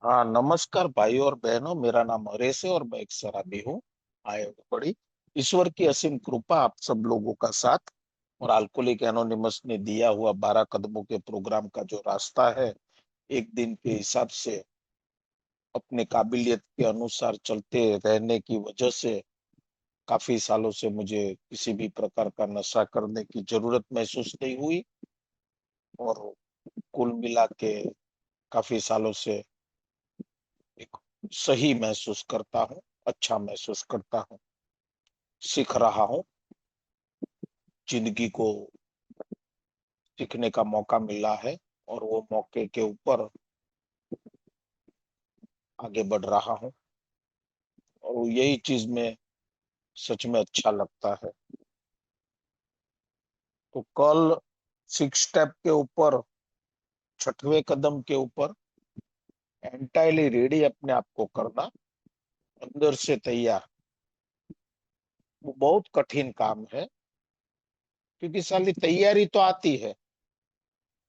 हाँ, नमस्कार भाई और बहनों। मेरा नाम हरेश है और मैं एक शराबी हूँ। आए हो बड़ी ईश्वर की असीम कृपा आप सब लोगों का साथ और अल्कोहलिक एनोनिमस ने दिया हुआ 12 कदमों के प्रोग्राम का जो रास्ता है, एक दिन के हिसाब से अपने काबिलियत के अनुसार चलते रहने की वजह से काफी सालों से मुझे किसी भी प्रकार का नशा करने की जरूरत महसूस नहीं हुई। और कुल मिला के काफी सालों से एक सही महसूस करता हूँ, अच्छा महसूस करता हूँ, सीख रहा हूँ। जिंदगी को सीखने का मौका मिला है और वो मौके के ऊपर आगे बढ़ रहा हूँ। और यही चीज में सच में अच्छा लगता है। तो कल 6 स्टेप के ऊपर, छठवें कदम के ऊपर एंटायरली रेडी अपने आप को करना, अंदर से तैयार, वो बहुत कठिन काम है। क्योंकि साली तैयारी तो आती है,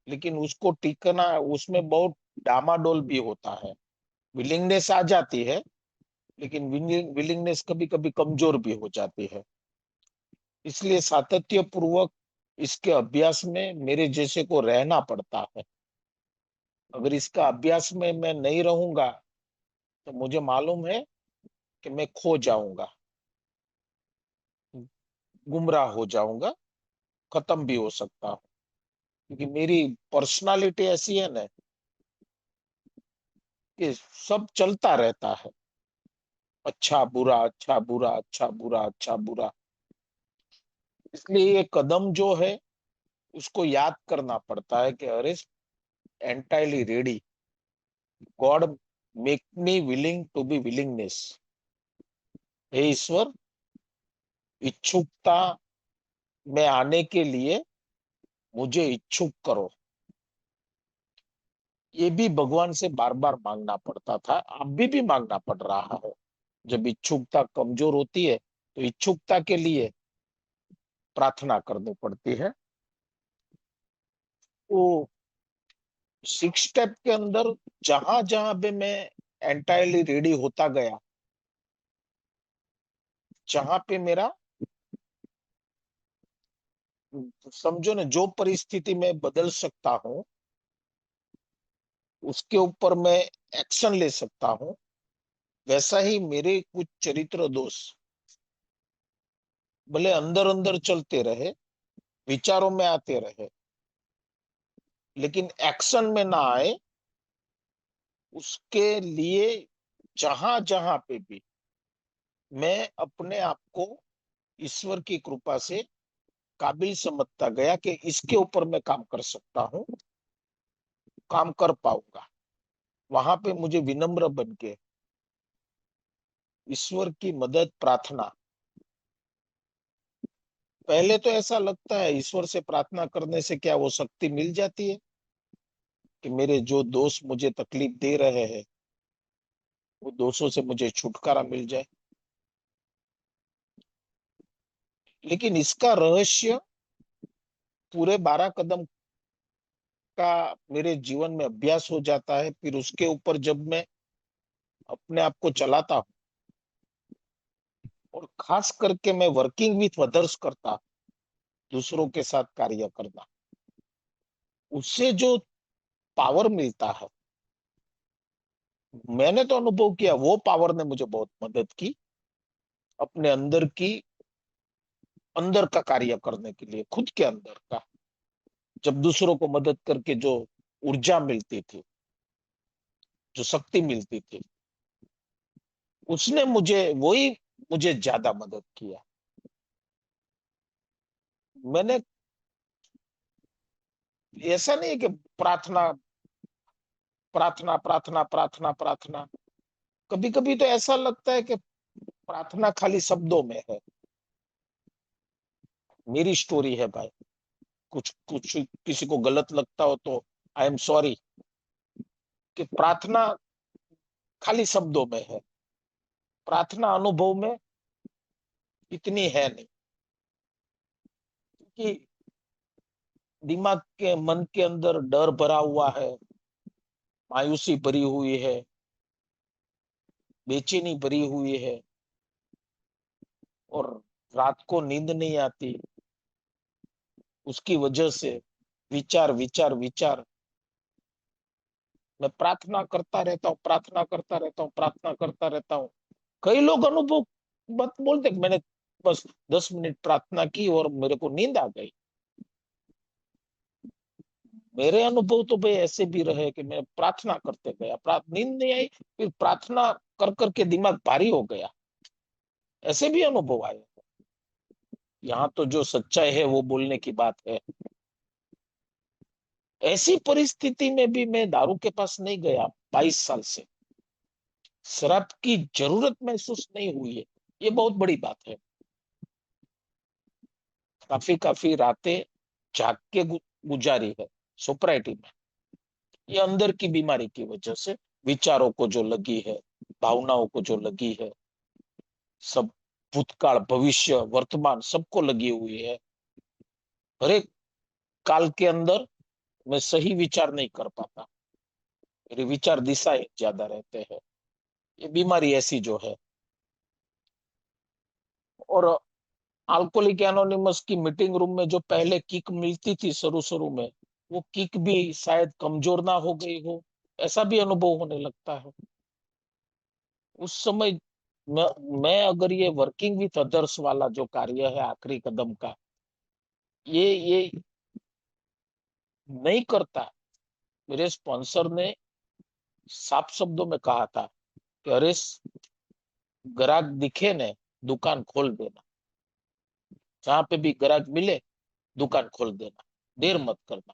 लेकिन उसको टिकना, उसमें बहुत डामाडोल भी होता है। विलिंगनेस आ जाती है, लेकिन विलिंगनेस कभी कभी कमजोर भी हो जाती है। इसलिए सातत्य पूर्वक इसके अभ्यास में मेरे जैसे को रहना पड़ता है। अगर इसका अभ्यास में मैं नहीं रहूंगा तो मुझे मालूम है कि मैं खो जाऊंगा, गुमराह हो जाऊंगा, खत्म भी हो सकता हूँ। क्योंकि मेरी पर्सनालिटी ऐसी है ना कि सब चलता रहता है। अच्छा बुरा, अच्छा बुरा, अच्छा बुरा, अच्छा बुरा। इसलिए ये कदम जो है उसको याद करना पड़ता है कि अरे, entirely ready, God make me willing to be willingness. हे ईश्वर, इच्छुकता में आने के लिए मुझे इच्छुक करो। ये भी भगवान से बार बार मांगना पड़ता था, अभी भी मांगना पड़ रहा है। जब इच्छुकता कमजोर होती है तो इच्छुकता के लिए प्रार्थना करनी पड़ती है। वो 6 स्टेप के अंदर जहां जहां भी मैं एंटायरली रेडी होता गया, जहां पे मेरा, समझो ना, जो परिस्थिति में बदल सकता हूँ उसके ऊपर मैं एक्शन ले सकता हूँ, वैसा ही मेरे कुछ चरित्र दोष भले अंदर अंदर चलते रहे, विचारों में आते रहे, लेकिन एक्शन में ना आए। उसके लिए जहां जहां पे भी मैं अपने आप को ईश्वर की कृपा से काबिल समझता गया कि इसके ऊपर मैं काम कर सकता हूँ, काम कर पाऊंगा, वहां पे मुझे विनम्र बन के ईश्वर की मदद प्रार्थना। पहले तो ऐसा लगता है ईश्वर से प्रार्थना करने से क्या वो शक्ति मिल जाती है कि मेरे जो दोस्त मुझे तकलीफ दे रहे हैं वो दोषों से मुझे छुटकारा मिल जाए। लेकिन इसका रहस्य पूरे 12 कदम का मेरे जीवन में अभ्यास हो जाता है। फिर उसके ऊपर जब मैं अपने आप को चलाता हूँ, और खास करके मैं वर्किंग विथ अदर्स करता हूँ, दूसरों के साथ कार्य करना, उससे जो पावर मिलता है, मैंने तो अनुभव किया, वो पावर ने मुझे बहुत मदद की अपने अंदर की, अंदर का कार्य करने के लिए, खुद के अंदर का। जब दूसरों को मदद करके जो ऊर्जा मिलती थी, जो शक्ति मिलती थी, उसने मुझे, वही मुझे ज्यादा मदद किया। मैंने, ऐसा नहीं है कि प्रार्थना प्रार्थना प्रार्थना प्रार्थना प्रार्थना, कभी कभी तो ऐसा लगता है कि प्रार्थना खाली शब्दों में है। मेरी स्टोरी है भाई, कुछ कुछ किसी को गलत लगता हो तो आई एम सॉरी, कि प्रार्थना खाली शब्दों में है, प्रार्थना अनुभव में इतनी है नहीं। कि दिमाग के, मन के अंदर डर भरा हुआ है, मायूसी भरी हुई है, बेचैनी भरी हुई है और रात को नींद नहीं आती, उसकी वजह से विचार विचार विचार, मैं प्रार्थना करता रहता हूँ, प्रार्थना करता रहता हूँ, प्रार्थना करता रहता हूँ। कई लोग अनुभव मत बोलते कि मैंने बस 10 मिनट प्रार्थना की और मेरे को नींद आ गई। मेरे अनुभव तो भाई ऐसे भी रहे कि मैं प्रार्थना करते गया, नींद नहीं आई, फिर प्रार्थना कर करके दिमाग भारी हो गया, ऐसे भी अनुभव आए। यहाँ तो जो सच्चाई है वो बोलने की बात है। ऐसी परिस्थिति में भी मैं दारू के पास नहीं गया 22 साल से, शराब की जरूरत महसूस नहीं हुई है, ये बहुत बड़ी बात है। काफी काफी रातें जाग के गुजारी है सोपराइटी में, ये अंदर की बीमारी की वजह से, विचारों को जो लगी है, भावनाओं को जो लगी है, सब भूतकाल भविष्य वर्तमान सबको लगी हुई है। हर एक काल के अंदर मैं सही विचार नहीं कर पाता, मेरे विचार दिशा ज्यादा रहते हैं, ये बीमारी ऐसी जो है। और अल्कोहलिक एनोनिमस की मीटिंग रूम में जो पहले किक मिलती थी शुरू शुरू में, वो किक भी शायद कमजोर ना हो गई हो, ऐसा भी अनुभव होने लगता है। उस समय मैं अगर ये वर्किंग विथ अदर्स वाला जो कार्य है आखिरी कदम का, ये नहीं करता, मेरे स्पॉन्सर ने साफ शब्दों में कहा था कि अरे, ग्राहक दिखे ने दुकान खोल देना, जहां पे भी ग्राहक मिले दुकान खोल देना, देर मत करना,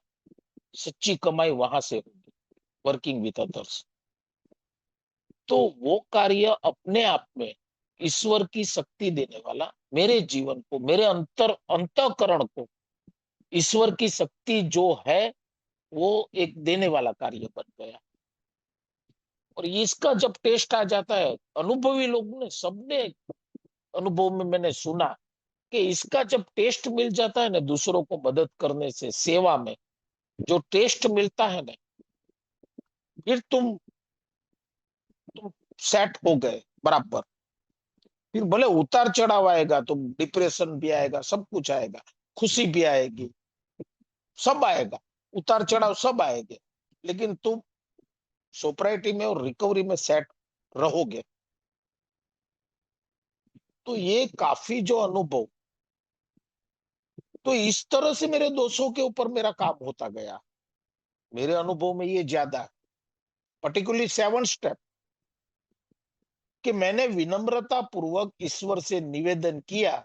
सच्ची कमाई वहां से होगी, वर्किंग विथ अदर्स। तो वो कार्य अपने आप में ईश्वर की शक्ति देने वाला, मेरे जीवन को, मेरे अंतःकरण को ईश्वर की शक्ति जो है वो एक देने वाला कार्य बन गया। और इसका जब टेस्ट आ जाता है, अनुभवी लोग ने सबने अनुभव में मैंने सुना कि इसका जब टेस्ट मिल जाता है ना, दूसरों को मदद करने से, सेवा में जो टेस्ट मिलता है ना, फिर तुम सेट हो गए बराबर। फिर भले उतार चढ़ाव आएगा, तो डिप्रेशन भी आएगा, सब कुछ आएगा, खुशी भी आएगी, सब आएगा, उतार चढ़ाव सब आएंगे, लेकिन तुम सोपराइटी में और रिकवरी में सेट रहोगे। तो ये काफी जो अनुभव, तो इस तरह से मेरे दोषों के ऊपर मेरा काम होता गया। मेरे अनुभव में ये ज्यादा, पर्टिकुलरली 7 स्टेप, कि मैंने विनम्रता पूर्वक ईश्वर से निवेदन किया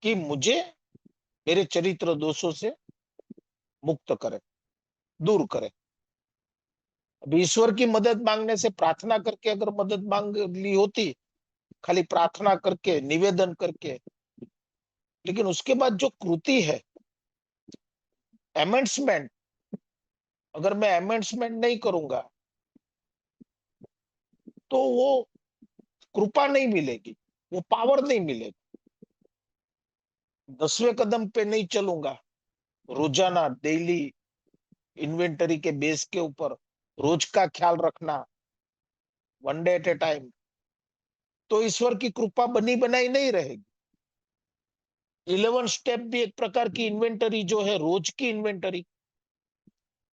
कि मुझे मेरे चरित्र दोषों से मुक्त करे, दूर करे। अब ईश्वर की मदद मांगने से, प्रार्थना करके अगर मदद मांग ली होती, खाली प्रार्थना करके निवेदन करके, लेकिन उसके बाद जो कृति है अमेंडमेंट, अगर मैं अमेंडमेंट नहीं करूंगा तो वो कृपा नहीं मिलेगी, वो पावर नहीं मिलेगी। 10वें कदम पे नहीं चलूंगा, रोजाना डेली इन्वेंटरी के बेस के ऊपर रोज का ख्याल रखना, 1 डे एट ए टाइम, तो ईश्वर की कृपा बनी बनाई नहीं रहेगी। 11 स्टेप भी एक प्रकार की इन्वेंटरी जो है, रोज की इन्वेंटरी,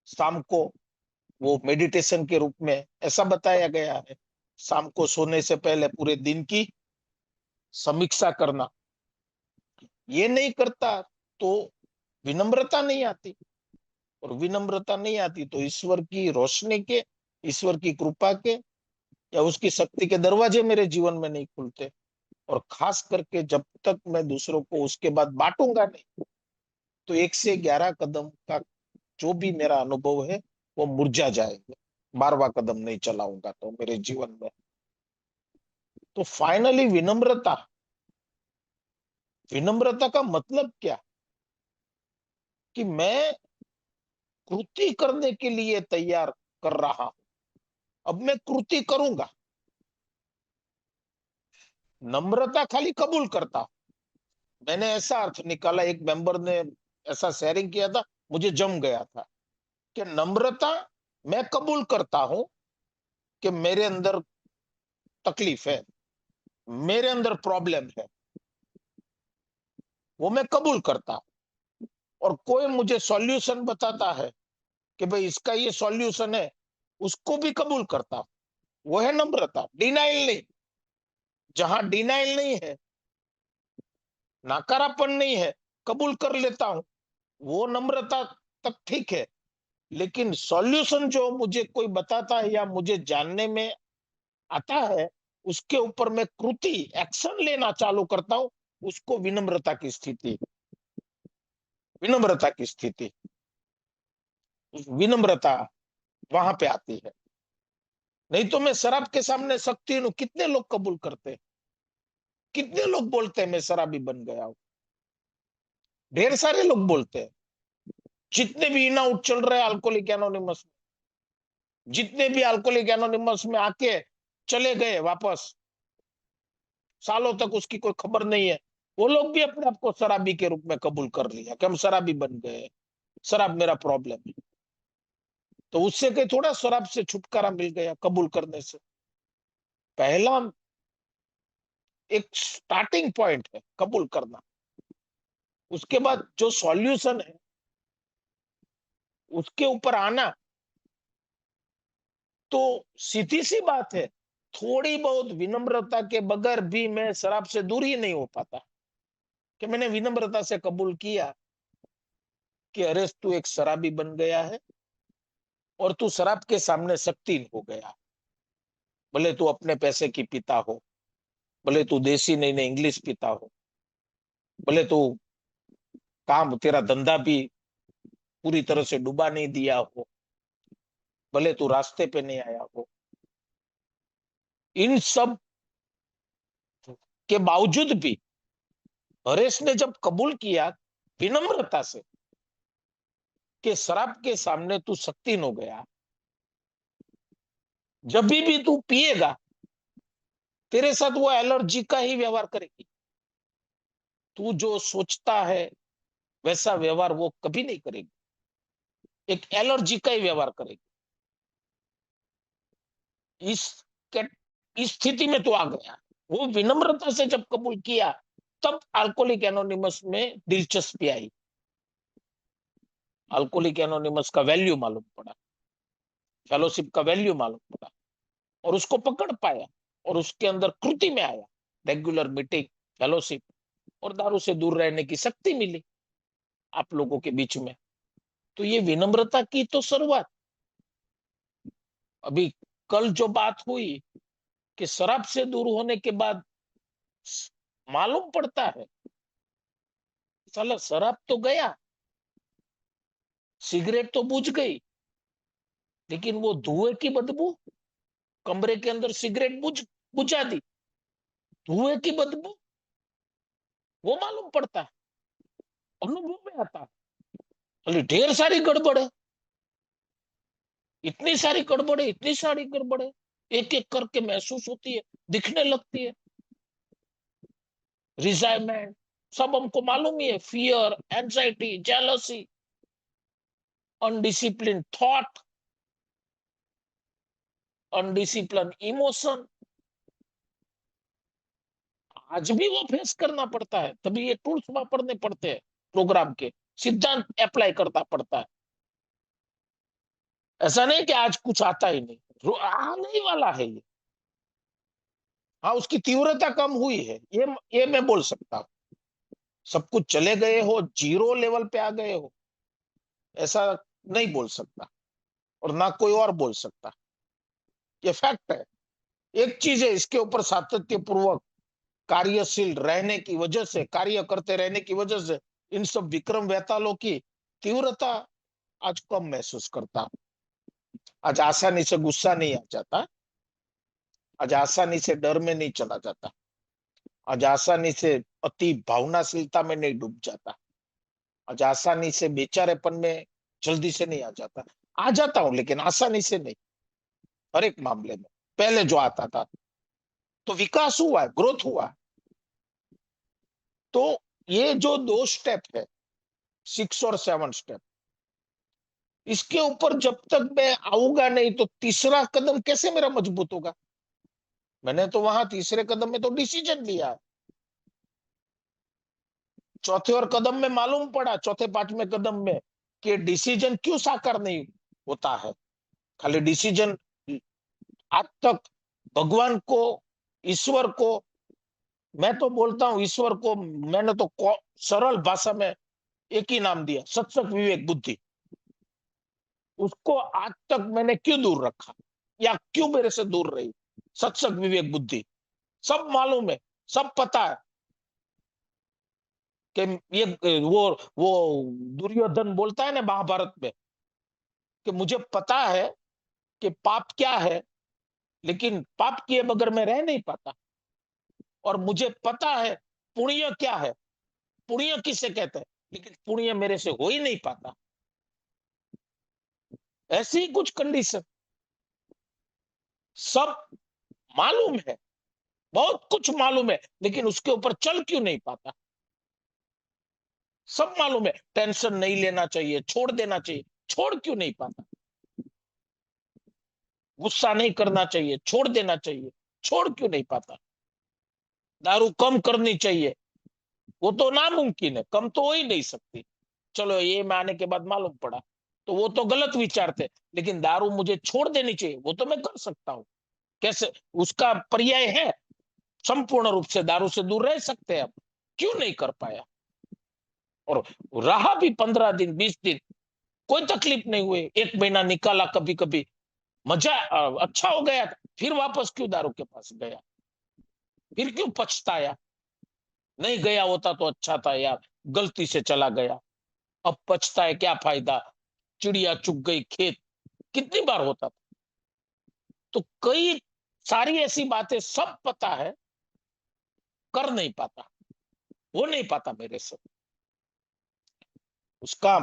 शाम को वो मेडिटेशन के रूप में ऐसा बताया गया है, शाम को सोने से पहले पूरे दिन की समीक्षा करना। ये नहीं करता तो विनम्रता नहीं आती, और विनम्रता नहीं आती तो ईश्वर की रोशनी के, ईश्वर की कृपा के या उसकी शक्ति के दरवाजे मेरे जीवन में नहीं खुलते। और खास करके जब तक मैं दूसरों को उसके बाद बांटूंगा नहीं, तो 1 से 11 कदम का जो भी मेरा अनुभव है वो मुरझा जाएंगे, 12वां कदम नहीं चलाऊंगा तो मेरे जीवन में। तो फाइनली विनम्रता, विनम्रता का मतलब क्या, कि मैं कृति करने के लिए तैयार कर रहा हूं, अब मैं कृति करूंगा। नम्रता खाली कबूल करता, मैंने ऐसा अर्थ निकाला, एक मेंबर ने ऐसा शेयरिंग किया था, मुझे जम गया था, कि नम्रता मैं कबूल करता हूं कि मेरे अंदर तकलीफ है, मेरे अंदर प्रॉब्लम है, वो मैं कबूल करता। और कोई मुझे सॉल्यूशन बताता है कि भाई इसका ये सॉल्यूशन है, उसको भी कबूल करता। वो है नम्रता, डिनाइल नहीं। जहां डिनाइल नहीं है, नकारापन नहीं है, कबूल कर लेता हूं, वो नम्रता तक ठीक है। लेकिन सॉल्यूशन जो मुझे कोई बताता है या मुझे जानने में आता है, उसके ऊपर मैं कृति एक्शन लेना चालू करता हूं, उसको विनम्रता की स्थिति, विनम्रता की स्थिति, विनम्रता वहां पे आती है। नहीं तो मैं शराब के सामने शक्ति हूं, कितने लोग कबूल करते हैं, कितने लोग बोलते हैं मैं शराबी बन गया हूं, ढेर सारे लोग बोलते हैं। जितने भी इन आउट चल रहे हैं अल्कोहलिक एनोनिमस, जितने भी अल्कोहलिक एनोनिमस में आके चले गए वापस, सालों तक उसकी कोई खबर नहीं है, वो लोग भी अपने आप को शराबी के रूप में कबूल कर लिया कि हम शराबी बन गए, शराब मेरा प्रॉब्लम है। तो उससे कहीं थोड़ा शराब से छुटकारा मिल गया कबूल करने से। पहला एक स्टार्टिंग पॉइंट है कबूल करना, उसके बाद जो सॉल्यूशन है उसके ऊपर आना। तो सीधी सी बात है, थोड़ी बहुत विनम्रता के बगैर भी मैं शराब से दूर ही नहीं हो पाता। कि मैंने विनम्रता से कबूल किया कि अरे तू एक शराबी बन गया है और तू शराब के सामने शक्तिहीन हो गया। भले तू अपने पैसे की पीता हो, भले तू देसी नहीं नहीं इंग्लिश पीता हो, भले तू काम तेरा धंधा भी पूरी तरह से डुबा नहीं दिया हो, भले तू रास्ते पे नहीं आया हो, इन सब के बावजूद भी हरेश ने जब कबूल किया विनम्रता से कि शराब के सामने तू शक्तिहीन हो गया, जब भी तू पिएगा तेरे साथ वो एलर्जी का ही व्यवहार करेगी। तू जो सोचता है वैसा व्यवहार वो कभी नहीं करेगी, एक एलर्जी का ही व्यवहार करेगी। इस इस स्थिति में तो आ गया। वो विनम्रता से जब कबूल किया, तब अल्कोहलिक एनोनिमस में दिलचस्पी आई, अल्कोहलिक एनोनिमस का वैल्यू मालूम पड़ा, फेलोशिप का वैल्यू मालूम पड़ा, और उसको पकड़ पाया और उसके अंदर कृति में आया, रेगुलर मीटिंग, फेलोशिप, और दारू से दूर रहने की शक्ति मिली आप लोगों के बीच में। तो ये विनम्रता की तो शुरुआत। अभी कल जो बात हुई कि शराब से दूर होने के बाद मालूम पड़ता है साला शराब तो गया, सिगरेट तो बुझ गई, लेकिन वो धुएं की बदबू, कमरे के अंदर सिगरेट बुझा दी, धुएं की बदबू, वो मालूम पड़ता है, अनुभव में आता है। अरे ढेर सारी गड़बड़ है, इतनी सारी गड़बड़ है, इतनी सारी गड़बड़ है, एक एक करके महसूस होती है, दिखने लगती है। रिजाइनमेंट, सब हमको मालूम ही है, fear, anxiety, jealousy, undisciplined thought, undisciplined emotion, आज भी वो फेस करना पड़ता है। तभी ये टूल्स वापरने पड़ते हैं, प्रोग्राम के सिद्धांत अप्लाई करता पड़ता है। ऐसा नहीं कि आज कुछ आता ही नहीं, आने ही वाला है ये। हाँ, उसकी तीव्रता कम हुई है, ये मैं बोल सकता हूँ। सब कुछ चले गए हो, जीरो लेवल पे आ गए हो, ऐसा नहीं बोल सकता, और ना कोई और बोल सकता। ये फैक्ट है। एक चीज है, इसके ऊपर सातत्यपूर्वक कार्यशील रहने की वजह से, कार्य करते रहने की वजह से, इन सब विक्रम वेतालों की तीव्रता आज कम महसूस करता। आज आसानी से गुस्सा नहीं आ जाता, आज आसानी से डर में नहीं चला जाता, आज आसानी से अति भावनाशीलता में नहीं डूब जाता, आज आसानी से बेचारेपन में जल्दी से नहीं आ जाता। आ जाता हूं लेकिन आसानी से नहीं, हर एक मामले में। पहले जो आता था तो विकास हुआ है, ग्रोथ हुआ है। तो ये जो दो स्टेप है, 6 और 7 स्टेप, इसके ऊपर जब तक मैं आऊंगा नहीं तो तीसरा कदम कैसे मेरा मजबूत होगा? मैंने तो वहां तीसरे कदम में तो डिसीजन लिया है। चौथे और कदम में मालूम पड़ा, चौथे पांचवें कदम में, कि डिसीजन क्यों साकार नहीं होता है। खाली डिसीजन आज तक भगवान को, ईश्वर को, मैं तो बोलता हूं ईश्वर को मैंने तो सरल भाषा में एक ही नाम दिया, सत्संग विवेक बुद्धि। उसको आज तक मैंने क्यों दूर रखा, या क्यों मेरे से दूर रही? सत्संग विवेक बुद्धि सब मालूम है, सब पता है कि ये वो दुर्योधन बोलता है ना महाभारत में, कि मुझे पता है कि पाप क्या है, लेकिन पाप किए बगैर मैं रह नहीं पाता। और मुझे पता है पुण्य क्या है, पुण्य किसे कहते हैं, लेकिन पुण्य मेरे से हो ही नहीं पाता। ऐसी ही कुछ कंडीशन, सब मालूम है, बहुत कुछ मालूम है, लेकिन उसके ऊपर चल क्यों नहीं पाता। सब मालूम है, टेंशन नहीं लेना चाहिए, छोड़ देना चाहिए, छोड़ क्यों नहीं पाता। गुस्सा नहीं करना चाहिए, छोड़ देना चाहिए, छोड़ क्यों नहीं पाता। दारू कम करनी चाहिए, वो तो नामुमकिन है, कम तो हो ही नहीं सकती। चलो ये में आने के बाद मालूम पड़ा, तो वो तो गलत विचार थे। लेकिन दारू मुझे छोड़ देनी चाहिए, वो तो मैं कर सकता हूँ। कैसे? उसका पर्याय है, संपूर्ण रूप से दारू से दूर रह सकते हैं अब। क्यों नहीं कर पाया? और रहा भी 15 दिन 20 दिन, कोई तकलीफ नहीं हुई, एक महीना निकाला, कभी कभी मजा अच्छा हो गया, फिर वापस क्यों दारू के पास गया? फिर क्यों पछताया? नहीं गया होता तो अच्छा था यार, गलती से चला गया, अब पछताए क्या फायदा, चिड़िया चुग गई खेत, कितनी बार होता था। तो कई सारी ऐसी बातें सब पता है, कर नहीं पाता, वो नहीं पाता मेरे से। उसका,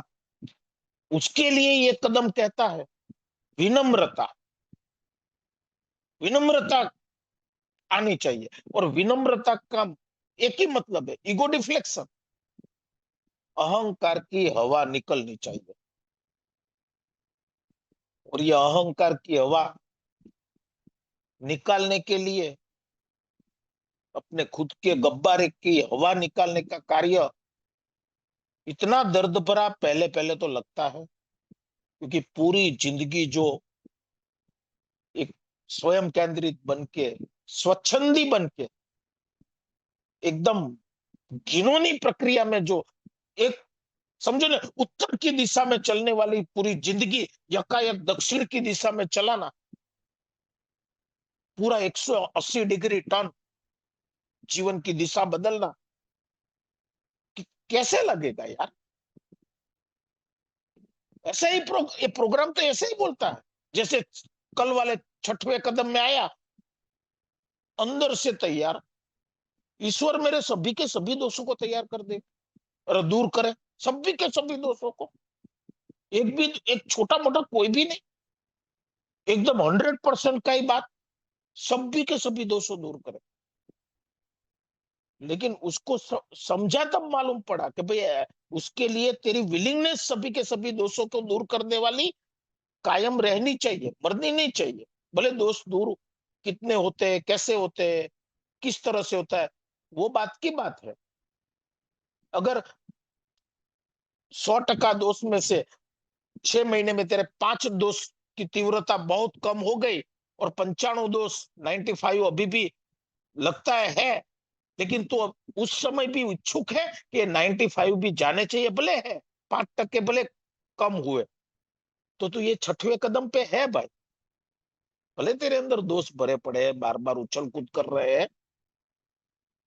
उसके लिए ये कदम कहता है विनम्रता। विनम्रता आनी चाहिए, और विनम्रता का एक ही मतलब है, ईगो डिफ्लेक्शन। अहंकार की हवा निकलनी चाहिए, और ये अहंकार की हवा निकालने के लिए, अपने खुद के गब्बारे की हवा निकालने का कार्य इतना दर्द भरा पहले पहले तो लगता है, क्योंकि पूरी जिंदगी जो एक स्वयं केंद्रित बन के, स्वच्छंदी बन के, एकदम घिनौनी प्रक्रिया में जो एक, समझो ना, उत्तर की दिशा में चलने वाली पूरी जिंदगी यकायक दक्षिण की दिशा में चलाना, पूरा 180 डिग्री टर्न, जीवन की दिशा बदलना, कैसे लगेगा यार? ऐसा ही ये प्रोग्राम तो ऐसे ही बोलता है, जैसे कल वाले छठवें कदम में आया, अंदर से तैयार, ईश्वर मेरे सभी के सभी दोषों को तैयार कर दे और दूर करे, सभी के सभी दोषों को, एक भी, एक छोटा मोटा कोई भी नहीं, एकदम 100% का ही बात, सभी के सभी दोषों दूर करे। लेकिन उसको समझा तब मालूम पड़ा कि भाई उसके लिए तेरी विलिंगनेस सभी के सभी दोषों को दूर करने वाली कायम रहनी चाहिए, मरनी नहीं चाहिए। भले दोष दूर कितने होते हैं, कैसे होते हैं, किस तरह से होता है, वो बात की बात है। अगर 100% दोष में से 6 महीने में तेरे 5 दोष की तीव्रता बहुत कम हो गई, और 95 दोष, 95 अभी भी लगता है, लेकिन तू अब उस समय भी इच्छुक है कि 95 भी जाने चाहिए, भले है 5% भले कम हुए, तो तू ये छठवें कदम पे है भाई। भले तेरे अंदर दोष भरे पड़े हैं, बार बार उछल कूद कर रहे हैं,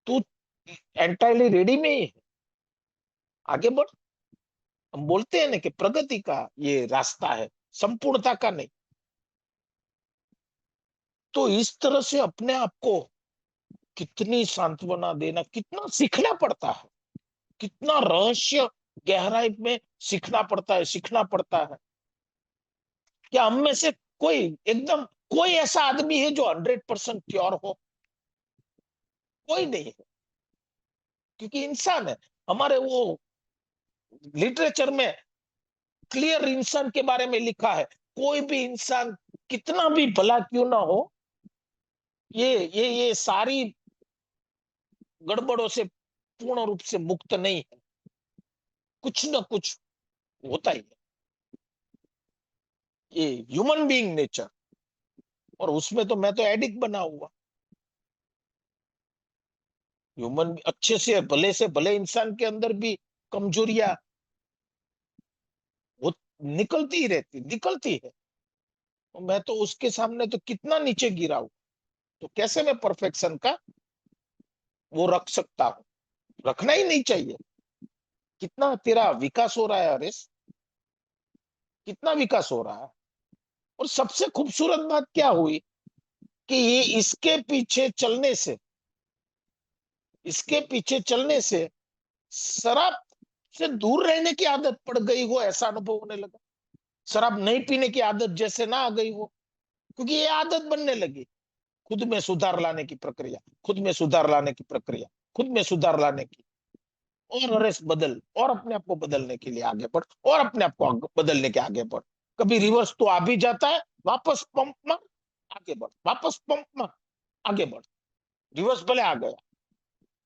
तू एंटायरली रेडी में ही है, आगे बढ़। हम बोलते हैं ना कि प्रगति का ये रास्ता है, संपूर्णता का नहीं। तो इस तरह से अपने आप को कितनी सांत्वना देना, कितना सीखना पड़ता है, कितना रहस्य गहराई में सीखना पड़ता है, सीखना पड़ता है। क्या हम में से कोई एकदम, कोई ऐसा आदमी है जो 100% प्योर हो? कोई नहीं है, क्योंकि इंसान है। हमारे वो लिटरेचर में क्लियर इंसान के बारे में लिखा है, कोई भी इंसान कितना भी भला क्यों ना हो, ये सारी गड़बड़ों से पूर्ण रूप से मुक्त नहीं है, कुछ न कुछ होता ही है। ये ह्यूमन बीइंग नेचर, और उसमें तो मैं तो एडिक्ट बना हुआ। ह्यूमन अच्छे से भले इंसान के अंदर भी कमजोरियां वो निकलती ही रहती, निकलती है। तो मैं तो उसके सामने तो कितना नीचे गिरा हूं, तो कैसे मैं परफेक्शन का वो रख सकता हूँ? रखना ही नहीं चाहिए। कितना तेरा विकास हो रहा है हरीश, कितना विकास हो रहा है। और सबसे खूबसूरत बात क्या हुई कि ये इसके पीछे चलने से शराब से दूर रहने की आदत पड़ गई हो, ऐसा अनुभव होने लगा। शराब नहीं पीने की आदत जैसे ना आ गई हो, क्योंकि ये आदत बनने लगी। खुद में सुधार लाने की प्रक्रिया, खुद में सुधार लाने की प्रक्रिया, खुद में सुधार लाने की। और रेस बदल, और अपने आप को बदलने के लिए आगे बढ़, और अपने आप को बदलने के आगे बढ़। कभी रिवर्स तो आ भी जाता है, वापस पंप मार, आगे बढ़, वापस पंप मार, आगे बढ़। रिवर्स भले आ गया,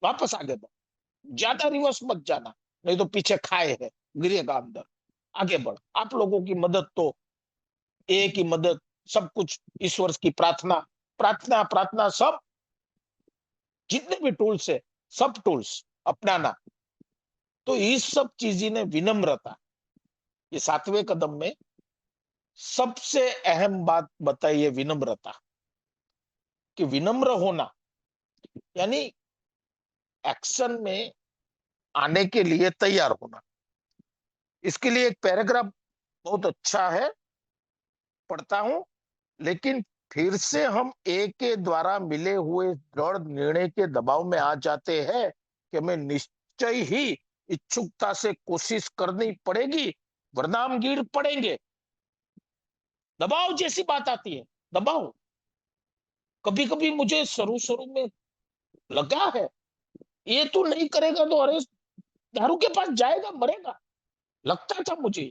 वापस आगे बढ़। ज्यादा रिवर्स मत जाना, नहीं तो पीछे खाए है, गिरेगा अंदर। आगे बढ़। आप लोगों की मदद तो, एक ही मदद, सब कुछ ईश्वर की प्रार्थना, प्रार्थना प्रार्थना, सब जितने भी टूल्स है, सब टूल्स अपनाना। तो इस सब चीजें ने विनम्रता, ये 7वें कदम में सबसे अहम बात बताई है, विनम्रता। कि विनम्र होना यानी एक्शन में आने के लिए तैयार होना। इसके लिए एक पैराग्राफ बहुत अच्छा है, पढ़ता हूं। लेकिन फिर से हम ए के द्वारा मिले हुए दृढ़ निर्णय के दबाव में आ जाते हैं कि हमें निश्चय ही इच्छुकता से कोशिश करनी पड़ेगी, वरना हम गिर पड़ेंगे। दबाव जैसी बात आती है, दबाव। कभी कभी मुझे शुरू शुरू में लगा है, ये तू नहीं करेगा तो अरे दारू के पास जाएगा, मरेगा। लगता था मुझे,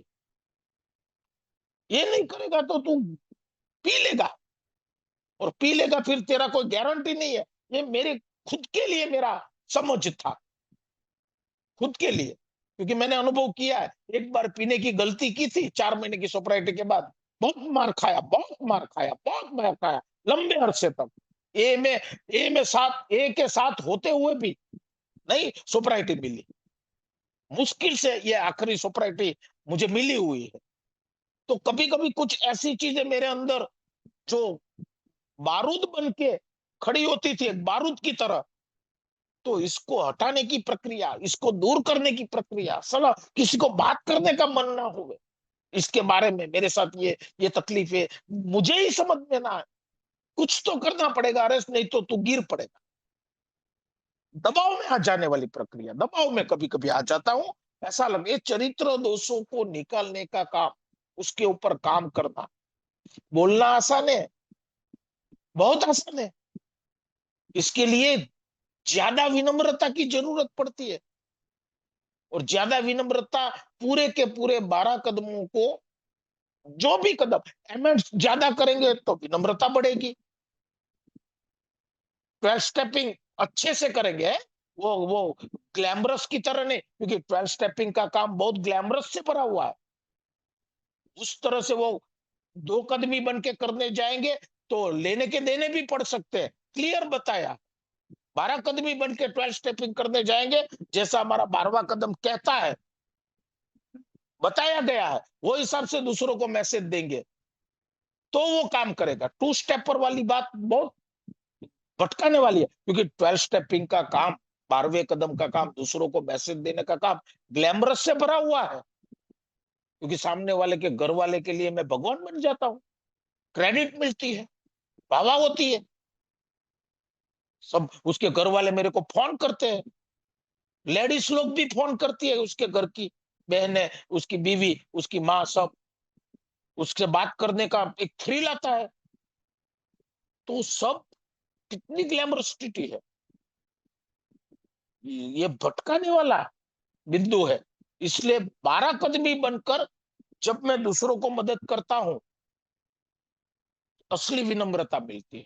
ये नहीं करेगा तो तू पी लेगा, और पी लेगा फिर तेरा कोई गारंटी नहीं है। ये मेरे खुद के लिए मेरा समझ था, खुद के लिए। क्योंकि मैंने अनुभव किया है, एक बार पीने की गलती की थी 4 महीने की सोपराइटी के बाद। बहुत मार खाया, बहुत मार खाया, बहुत मार खाया, लंबे अरसे तक। ए के साथ होते हुए भी नहीं सोपराइटी मिली। मुश्किल से ये आखिरी सोपराइटी मुझे मिली हुई है। तो कभी कभी कुछ ऐसी चीजें मेरे अंदर जो बारूद बन के खड़ी होती थी, एक बारूद की तरह। तो इसको हटाने की प्रक्रिया, इसको दूर करने की प्रक्रिया, साला किसी को बात करने का मन ना हो इसके बारे में, मेरे साथ ये तकलीफ है, मुझे ही समझ में ना आए। कुछ तो करना पड़ेगा अरेस, नहीं तो तू गिर पड़ेगा। दबाव में आ जाने वाली प्रक्रिया, दबाव में कभी कभी आ जाता हूं। ऐसा लगे चरित्र दोषों को निकालने का काम, उसके ऊपर काम करना। बोलना आसान है, बहुत आसान है। इसके लिए ज्यादा विनम्रता की जरूरत पड़ती है। और ज्यादा विनम्रता पूरे के पूरे 12 कदमों को, जो भी कदम अमेंड ज्यादा करेंगे तो विनम्रता बढ़ेगी। 12 स्टेपिंग अच्छे से करेंगे, वो ग्लैमरस की तरह नहीं, क्योंकि 12 स्टेपिंग का काम बहुत ग्लैमरस से भरा हुआ है। उस तरह से वो 2 कदमी बन के करने जाएंगे तो लेने के देने भी पड़ सकते हैं। क्लियर बताया। 12 कदमी बन के 12 स्टेपिंग करने जाएंगे, जैसा हमारा 12वां कदम कहता है, बताया गया है, वो हिसाब से दूसरों को मैसेज देंगे तो वो काम करेगा। 2 स्टेपर वाली बात बहुत भटकाने वाली है, क्योंकि 12 स्टेपिंग का काम, 12वें कदम का काम, दूसरों को मैसेज देने का काम ग्लैमरस से भरा हुआ है। क्योंकि सामने वाले के घर वाले के लिए मैं भगवान बन जाता हूँ, क्रेडिट मिलती है, वाह होती है। सब उसके घर वाले मेरे को फोन करते हैं, लेडीज लोग भी फोन करती है, उसके घर की बहनें, उसकी बीवी, उसकी माँ, सब उससे बात करने का एक थ्रिल आता है। तो सब कितनी ग्लैमरसिटी है। ये भटकाने वाला बिंदु है। इसलिए 12 कदमी बनकर जब मैं दूसरों को मदद करता हूं, असली विनम्रता मिलती है।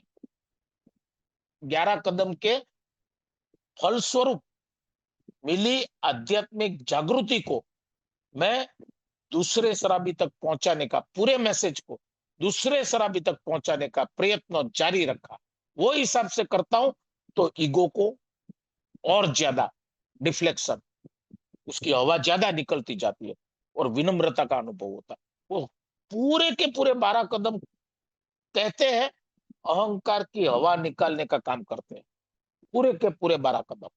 11 कदम के फलस्वरूप मिली आध्यात्मिक जागृति को मैं दूसरे शराबी तक पहुंचाने का, पूरे मैसेज को दूसरे शराबी तक पहुंचाने का प्रयत्न जारी रखा। वो हिसाब से करता हूं तो ईगो को और ज्यादा डिफ्लेक्शन, उसकी हवा ज्यादा निकलती जाती है और विनम्रता का अनुभव होता है। वो पूरे के पूरे 12 कदम कहते हैं अहंकार की हवा निकालने का काम करते हैं, पूरे के पूरे 12 कदम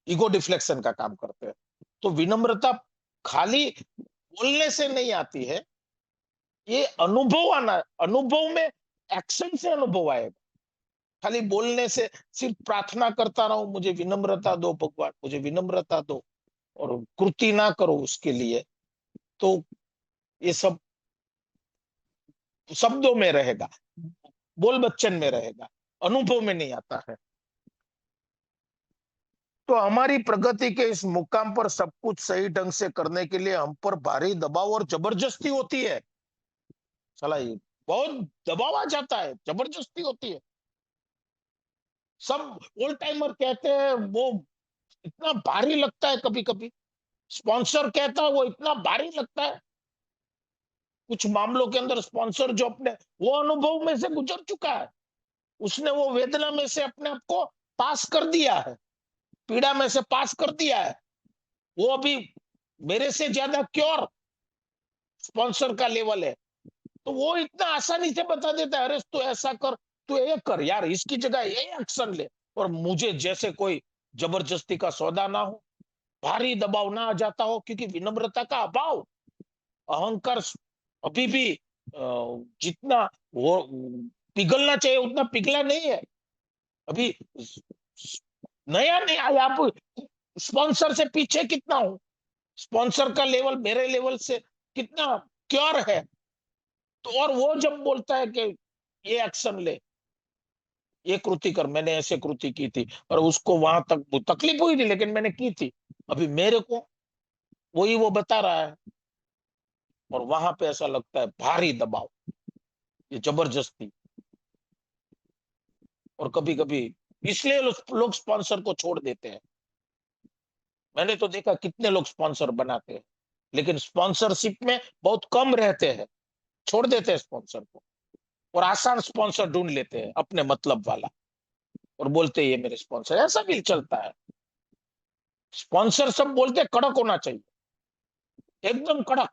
ईगो डिफ्लेक्शन का काम करते हैं। तो विनम्रता खाली बोलने से नहीं आती है, ये अनुभव आना, अनुभव में एक्शन से अनुभव आएगा। खाली बोलने से, सिर्फ प्रार्थना करता रहूं मुझे विनम्रता दो भगवान, मुझे विनम्रता दो, और कृति ना करो उसके लिए, तो ये सब शब्दों में रहेगा, बोल बच्चन में रहेगा, अनुभव में नहीं आता है। तो हमारी प्रगति के इस मुकाम पर सब कुछ सही ढंग से करने के लिए हम पर भारी दबाव और जबरदस्ती होती है। चला, ये बहुत दबाव आ जाता है, जबरदस्ती होती है। सब ओल्ड टाइमर कहते हैं वो इतना भारी लगता है, कभी कभी स्पॉन्सर कहता है वो इतना भारी लगता है। कुछ मामलों के अंदर स्पॉन्सर जो अपने वो अनुभव में से गुजर चुका है, उसने वो वेदना में से अपने आप को पास कर दिया है, पीड़ा में से पास कर दिया है। वो अभी मेरे से ज्यादा क्योर स्पॉन्सर का लेवल है, तो वो इतना आसानी से बता देता है, अरे तू ऐसा कर, तू ये कर यार, इसकी जगह ये एक्शन ले। और मुझे जैसे कोई जबरदस्ती का सौदा ना हो, भारी दबाव ना आ जाता हो, क्योंकि विनम्रता का अभाव, अहंकार अभी भी जितना वो पिघलना चाहिए उतना पिघला नहीं है अभी। नया नहीं आया, आप स्पॉन्सर से पीछे कितना हूं, स्पॉन्सर का लेवल मेरे लेवल से कितना क्योर है। तो और वो जब बोलता है कि ये एक्शन ले, ये कृति कर, मैंने ऐसे कृति की थी और उसको वहां तक तकलीफ हुई थी लेकिन मैंने की थी, अभी मेरे को वही वो बता रहा है, और वहां पे ऐसा लगता है भारी दबाव, ये जबरदस्ती। और कभी कभी इसलिए लोग स्पॉन्सर को छोड़ देते हैं। मैंने तो देखा कितने लोग स्पॉन्सर बनाते हैं, लेकिन स्पॉन्सरशिप में बहुत कम रहते हैं, छोड़ देते हैं स्पॉन्सर को, और आसान स्पॉन्सर ढूंढ लेते हैं अपने मतलब वाला, और बोलते हैं ये मेरे स्पॉन्सर। ऐसा भी चलता है। स्पॉन्सर सब बोलते हैं कड़क होना चाहिए, एकदम कड़क,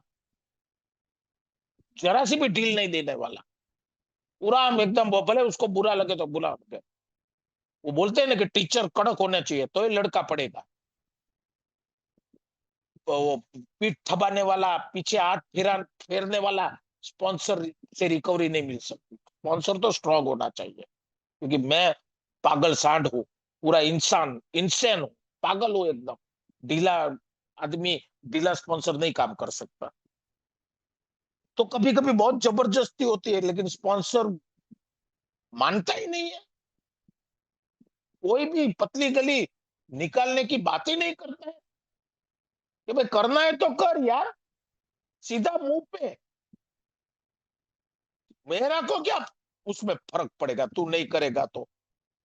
जरा सी भी डील नहीं देने वाला, पूरा एकदम, भले उसको बुरा लगे तो बुरा लगे। वो बोलते हैं ना कि टीचर कड़क होना चाहिए तो ये लड़का पढ़ेगा। तो वो पीठ थबाने वाला, पीछे हाथ फेरने वाला स्पॉन्सर से रिकवरी नहीं मिल सकती। स्पॉन्सर तो स्ट्रांग होना चाहिए, क्योंकि मैं पागल सांड हूं, पूरा इंसान इंसान हूं, पागल हूं एकदम। ढीला आदमी, ढीला स्पॉन्सर नहीं काम कर सकता। तो कभी कभी बहुत जबरदस्ती होती है, लेकिन स्पॉन्सर मानता ही नहीं है, कोई भी पतली गली निकालने की बात ही नहीं करता है कि भाई करना है तो कर यार, सीधा मुंह पे, मेरा को क्या उसमें फर्क पड़ेगा, तू नहीं करेगा तो,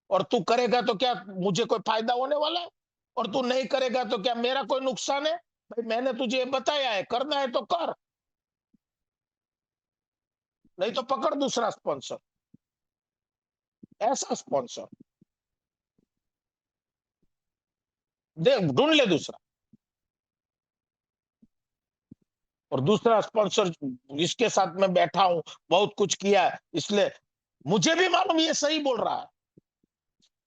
और तू करेगा तो क्या मुझे कोई फायदा होने वाला है, और तू नहीं करेगा तो क्या मेरा कोई नुकसान है। भाई मैंने तुझे बताया है, करना है तो कर, नहीं तो पकड़ दूसरा स्पॉन्सर, ऐसा स्पॉन्सर दे, ढूंढ ले दूसरा। और दूसरा स्पॉन्सर, इसके साथ में बैठा हूं, बहुत कुछ किया है, इसलिए मुझे भी मालूम ये सही बोल रहा है,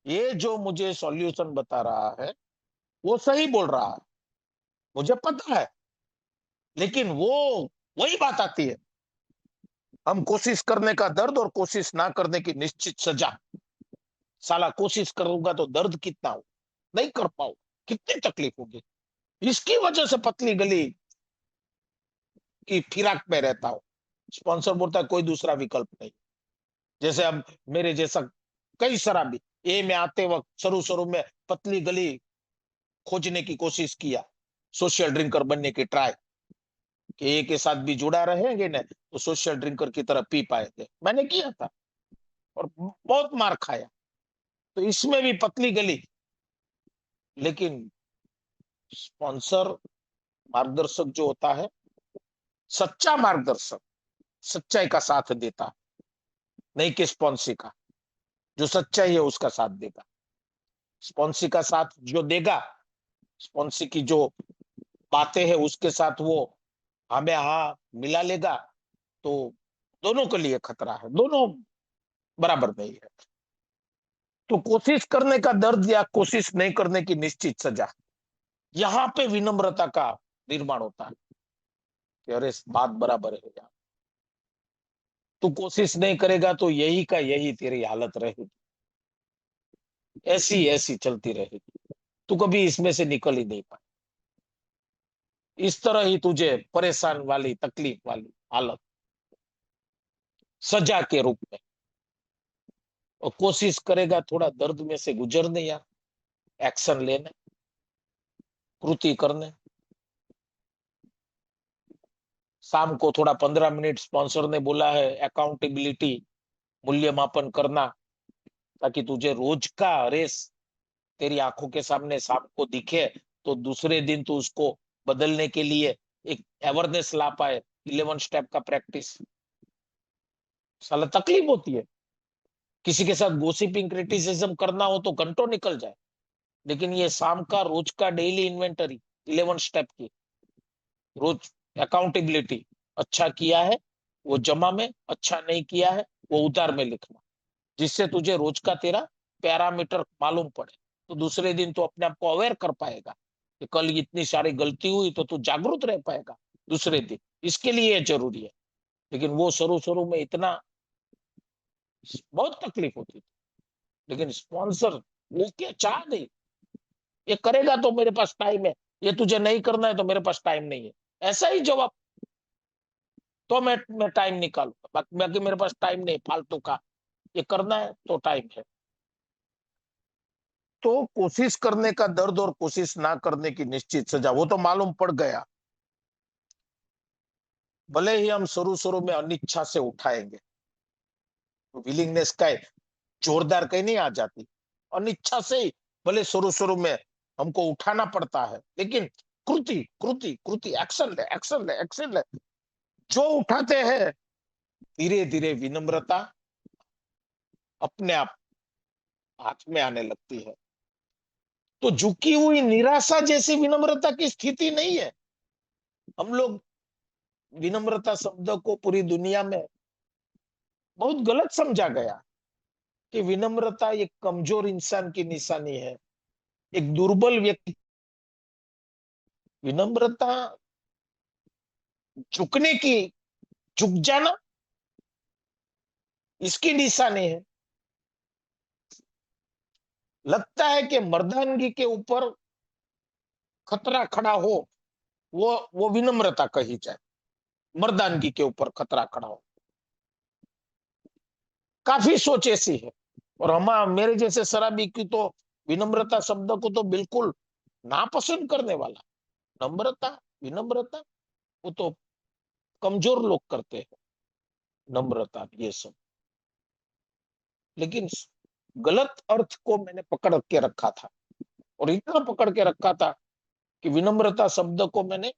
ये जो मुझे सॉल्यूशन बता रहा है वो सही बोल रहा है, मुझे पता है। लेकिन वो वही बात आती है, हम कोशिश करने का दर्द और कोशिश ना करने की निश्चित सजा। साला कोशिश करूंगा तो दर्द कितना हो, नहीं कर पाऊ, कितनी तकलीफ होगी, इसकी वजह से पतली गली की फिराक में रहता हूं। स्पॉन्सर बोलता है कोई दूसरा विकल्प नहीं। जैसे अब मेरे जैसा कई शराबी ए में आते वक्त शुरू शुरू में पतली गली खोजने की कोशिश किया, सोशल ड्रिंकर बनने की ट्राई, कि ए के साथ भी जुड़ा रहेंगे ना तो सोशल ड्रिंकर की तरह पी पाएंगे, मैंने किया था। और बहुत मार खाया। तो इसमें भी पतली गली, लेकिन स्पॉन्सर, मार्गदर्शक जो होता है, सच्चा मार्गदर्शक सच्चाई का साथ देता, नहीं कि स्पॉन्सी का। जो सच्चाई है उसका साथ देगा। स्पॉन्सी का साथ जो देगा, स्पॉन्सी की जो बातें हैं उसके साथ वो हमें हाँ मिला लेगा, तो दोनों के लिए खतरा है, दोनों बराबर नहीं है। तो कोशिश करने का दर्द या कोशिश नहीं करने की निश्चित सजा, यहाँ पे विनम्रता का निर्माण होता है कि अरे बात बराबर है यार, तू कोशिश नहीं करेगा तो यही का यही तेरी हालत रहेगी, ऐसी ऐसी चलती रहेगी, तू कभी इसमें से निकल ही नहीं पाए। इस तरह ही तुझे परेशान वाली तकलीफ वाली हालत सजा के रूप में, और कोशिश करेगा थोड़ा दर्द में से गुजरने या एक्शन लेने, कृति करने। शाम को थोड़ा 15 मिनट स्पॉन्सर ने बोला है अकाउंटेबिलिटी, मूल्य मापन करना, ताकि तुझे रोज का रेस तेरी आंखों के सामने शाम को दिखे, तो दूसरे दिन तू उसको बदलने के लिए एक अवेयरनेस ला पाए। 11 स्टेप का प्रैक्टिस, साला तकलीफ होती है। किसी के साथ गोसिपिंग क्रिटिसिज्म करना हो तो घंटों निकल जाए, लेकिन ये शाम का रोज का डेली इन्वेंटरी 11 स्टेप की, रोज अकाउंटेबिलिटी, अच्छा किया है वो जमा में, अच्छा नहीं किया है वो उतार में लिखना, जिससे तुझे रोज का तेरा पैरामीटर मालूम पड़े। तो दूसरे दिन तो अपने आप को अवेयर कर पाएगा कि कल इतनी सारी गलती हुई, तो तू जागरूक रह पाएगा दूसरे दिन। इसके लिए ये जरूरी है। लेकिन वो शुरू शुरू में इतना बहुत तकलीफ होती थी, लेकिन स्पॉन्सर वो क्या चाह नहीं, ये करेगा तो मेरे पास टाइम है, ये तुझे नहीं करना है तो मेरे पास टाइम नहीं है, ऐसा ही जवाब। तो मैं टाइम निकालूंगा, बाकी मेरे पास टाइम नहीं फालतू का, ये करना है तो टाइम है। तो कोशिश करने का दर्द और कोशिश ना करने की निश्चित सजा, वो तो मालूम पड़ गया। भले ही हम शुरू शुरू में अनिच्छा से उठाएंगे, तो विलिंगनेस का जोरदार कहीं नहीं आ जाती, अनिच्छा से ही भले शुरू शुरू में हमको उठाना पड़ता है, लेकिन कृति कृति कृति, एक्शन ले एक्शन ले एक्शन ले, जो उठाते हैं धीरे धीरे विनम्रता अपने आप हाथ में आने लगती है। तो झुकी हुई निराशा जैसी विनम्रता की स्थिति नहीं है। हम लोग विनम्रता शब्द को पूरी दुनिया में बहुत गलत समझा गया कि विनम्रता एक कमजोर इंसान की निशानी है, एक दुर्बल व्यक्ति। विनम्रता झुकने की, झुक जाना, इसकी निशानी है। लगता है कि मर्दानगी के ऊपर खतरा खड़ा हो, वो विनम्रता कही जाए। मर्दानगी के ऊपर खतरा खड़ा हो, काफी सोच ऐसी है। और हम मेरे जैसे शराबी की तो विनम्रता शब्द को तो बिल्कुल नापसंद करने वाला। नम्रता, विनम्रता, वो तो कमजोर लोग करते हैं, नम्रता ये सब। लेकिन गलत अर्थ को मैंने पकड़ के रखा था, और इतना पकड़ के रखा था कि विनम्रता शब्द को मैंने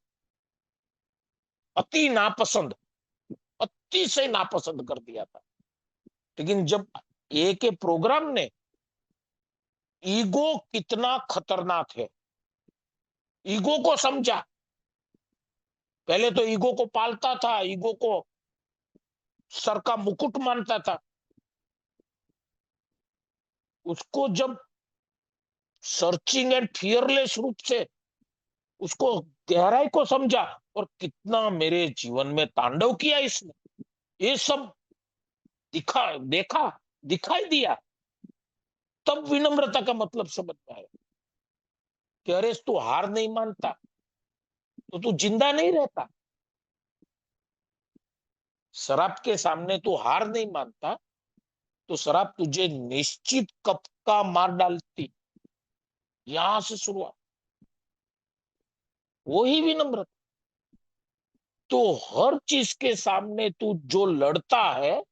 अति नापसंद, अति से नापसंद कर दिया था। लेकिन जब एक प्रोग्राम ने ईगो कितना खतरनाक है, ईगो को समझा। पहले तो ईगो को पालता था, ईगो को सर का मुकुट मानता था। उसको जब सर्चिंग एंड फियरलेस रूप से उसको गहराई को समझा, और कितना मेरे जीवन में तांडव किया इसने, ये सब देखा, दिखाई दिया, तब विनम्रता का मतलब समझ में आया कि अरे तू हार नहीं मानता तो तू जिंदा नहीं रहता। शराब के सामने तू हार नहीं मानता तो शराब तुझे निश्चित कब का मार डालती। यहां से शुरुआत, वो ही विनम्रता। तो हर चीज के सामने तू जो लड़ता है,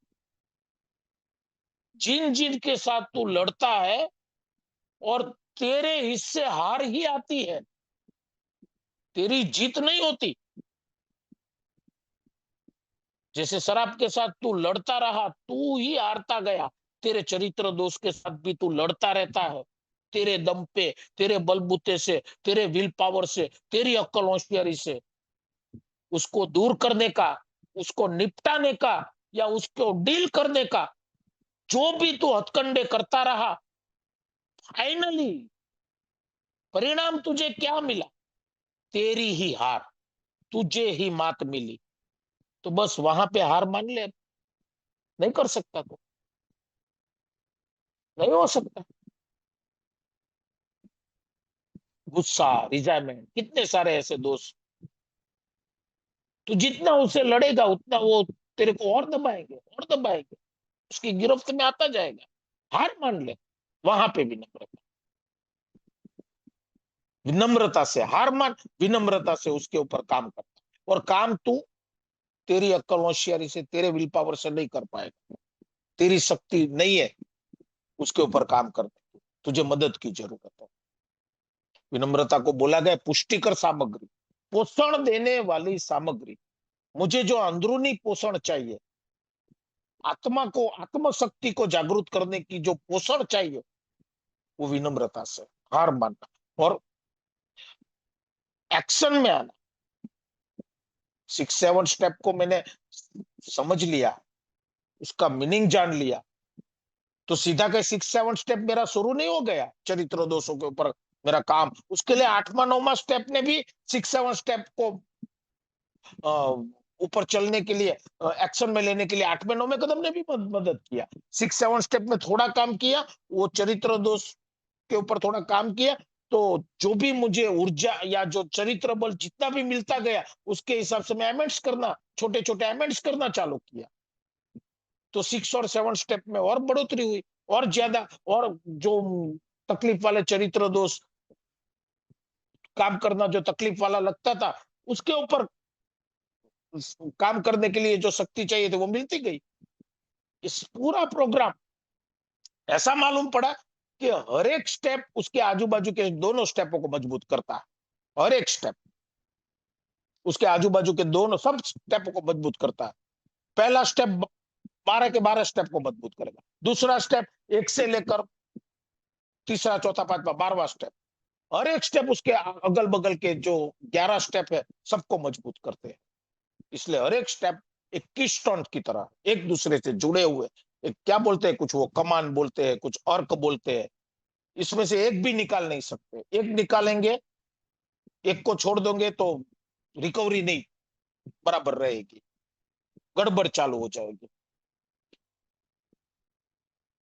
जिन जिन के साथ तू लड़ता है और तेरे हिस्से हार ही आती है, तेरी जीत नहीं होती। जैसे शराब के साथ तू लड़ता रहा, तू ही हारता गया। तेरे चरित्र दोष के साथ भी तू लड़ता रहता है, तेरे दम पे, तेरे बलबूते से, तेरे विल पावर से, तेरी अक्ल होशियारी से। उसको दूर करने का, उसको निपटाने का, या उसको डील करने का जो भी तू हथकंडे करता रहा, फाइनली परिणाम तुझे क्या मिला? तेरी ही हार, तुझे ही मात मिली। तो बस वहां पे हार मान ले। नहीं कर सकता तो नहीं हो सकता। गुस्सा, रिजाइनमेंट, कितने सारे ऐसे दोस्त, तू जितना उससे लड़ेगा उतना वो तेरे को और दबाएंगे और दबाएंगे, उसकी गिरफ्त में आता जाएगा। हार मान ले। वहां पे विनम्रता, विनम्रता से हार मान, विनम्रता से उसके ऊपर काम करता। और काम तू तेरी अक्ल होशियारी से, तेरे विल पावर से नहीं कर पाएगा। तेरी शक्ति नहीं है उसके ऊपर काम करने, तुझे मदद की जरूरत है। विनम्रता को बोला गया पुष्टिकर सामग्री, पोषण देने वाली सामग्री। मुझे जो अंदरूनी पोषण चाहिए, आत्मा को, आत्मशक्ति को जागृत करने की जो पोषण चाहिए, वो विनम्रता से हार मानना और एक्शन में आना। 6-7 स्टेप को मैंने समझ लिया, उसका मीनिंग जान लिया, तो सीधा के 6-7 स्टेप मेरा शुरू नहीं हो गया चरित्र दोषों के ऊपर मेरा काम। उसके लिए 8वां 9वां स्टेप ने भी 6-7 स्टेप को ऊपर चलने के लिए, एक्शन में लेने के लिए 8वें 9वें कदम ने भी मदद किया। 6-7 स्टेप में थोड़ा काम किया, वो चरित्र दोष के ऊपर थोड़ा काम किया, तो जो भी मुझे ऊर्जा या जो चरित्र बल जितना भी मिलता गया, उसके हिसाब से मैं अमेंड्स करना, छोटे छोटे अमेंड्स करना चालू किया। तो 6 और 7 स्टेप में और बढ़ोतरी हुई, और ज्यादा, और जो तकलीफ वाले चरित्र दोष काम करना जो तकलीफ वाला लगता था, उसके ऊपर काम करने के लिए जो शक्ति चाहिए थी वो मिलती गई। इस पूरा प्रोग्राम ऐसा मालूम पड़ा कि हर एक स्टेप उसके आजू बाजू के दोनों स्टेपों को मजबूत करता है। हर एक स्टेप उसके आजू बाजू के दोनों सब स्टेपों को मजबूत करता है। पहला स्टेप 12 के 12 स्टेप को मजबूत करेगा। दूसरा स्टेप 1 से लेकर तीसरा चौथा पांचवा 12वां स्टेप, हर एक स्टेप उसके अगल बगल के जो 11 स्टेप है सबको मजबूत करते हैं। इसलिए हर एक स्टेप एक कीस्टोन की तरह एक दूसरे से जुड़े हुए। एक क्या बोलते हैं, कुछ वो कमान बोलते हैं, कुछ अर्क बोलते हैं। इसमें से एक भी निकाल नहीं सकते। एक निकालेंगे, एक को छोड़ दोगे तो रिकवरी नहीं बराबर रहेगी, गड़बड़ चालू हो जाएगी।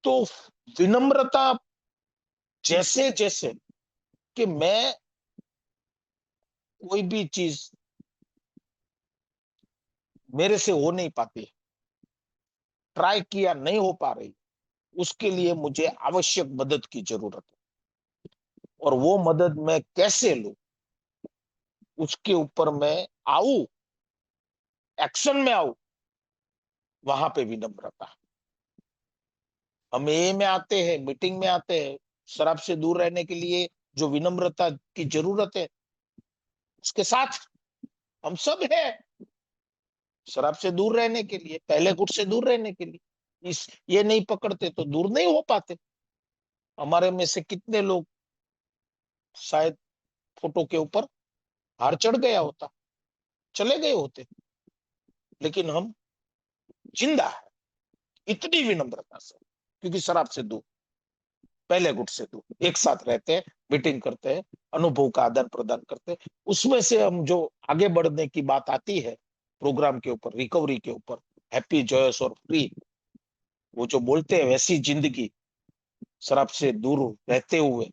तो विनम्रता, जैसे जैसे कि मैं कोई भी चीज मेरे से हो नहीं पाती, ट्राई किया नहीं हो पा रही, उसके लिए मुझे आवश्यक मदद की जरूरत है। और वो मदद मैं कैसे लूं, उसके ऊपर मैं आऊं, एक्शन में आऊं, वहां पे विनम्रता। हम ए में आते हैं, मीटिंग में आते हैं, शराब से दूर रहने के लिए जो विनम्रता की जरूरत है, उसके साथ हम सब है। शराब से दूर रहने के लिए, पहले गुट से दूर रहने के लिए, इस ये नहीं पकड़ते तो दूर नहीं हो पाते। हमारे में से कितने लोग शायद फोटो के ऊपर हार चढ़ गया होता, चले गए होते, लेकिन हम जिंदा है इतनी विनम्रता से, क्योंकि शराब से दूर, पहले गुट से दूर, एक साथ रहते हैं, मीटिंग करते हैं, अनुभव का आदान प्रदान करते हैं। उसमें से हम जो आगे बढ़ने की बात आती है प्रोग्राम के ऊपर, रिकवरी के ऊपर, हैप्पी जॉयस और फ्री, वो जो बोलते हैं वैसी जिंदगी शराब से दूर रहते हुए,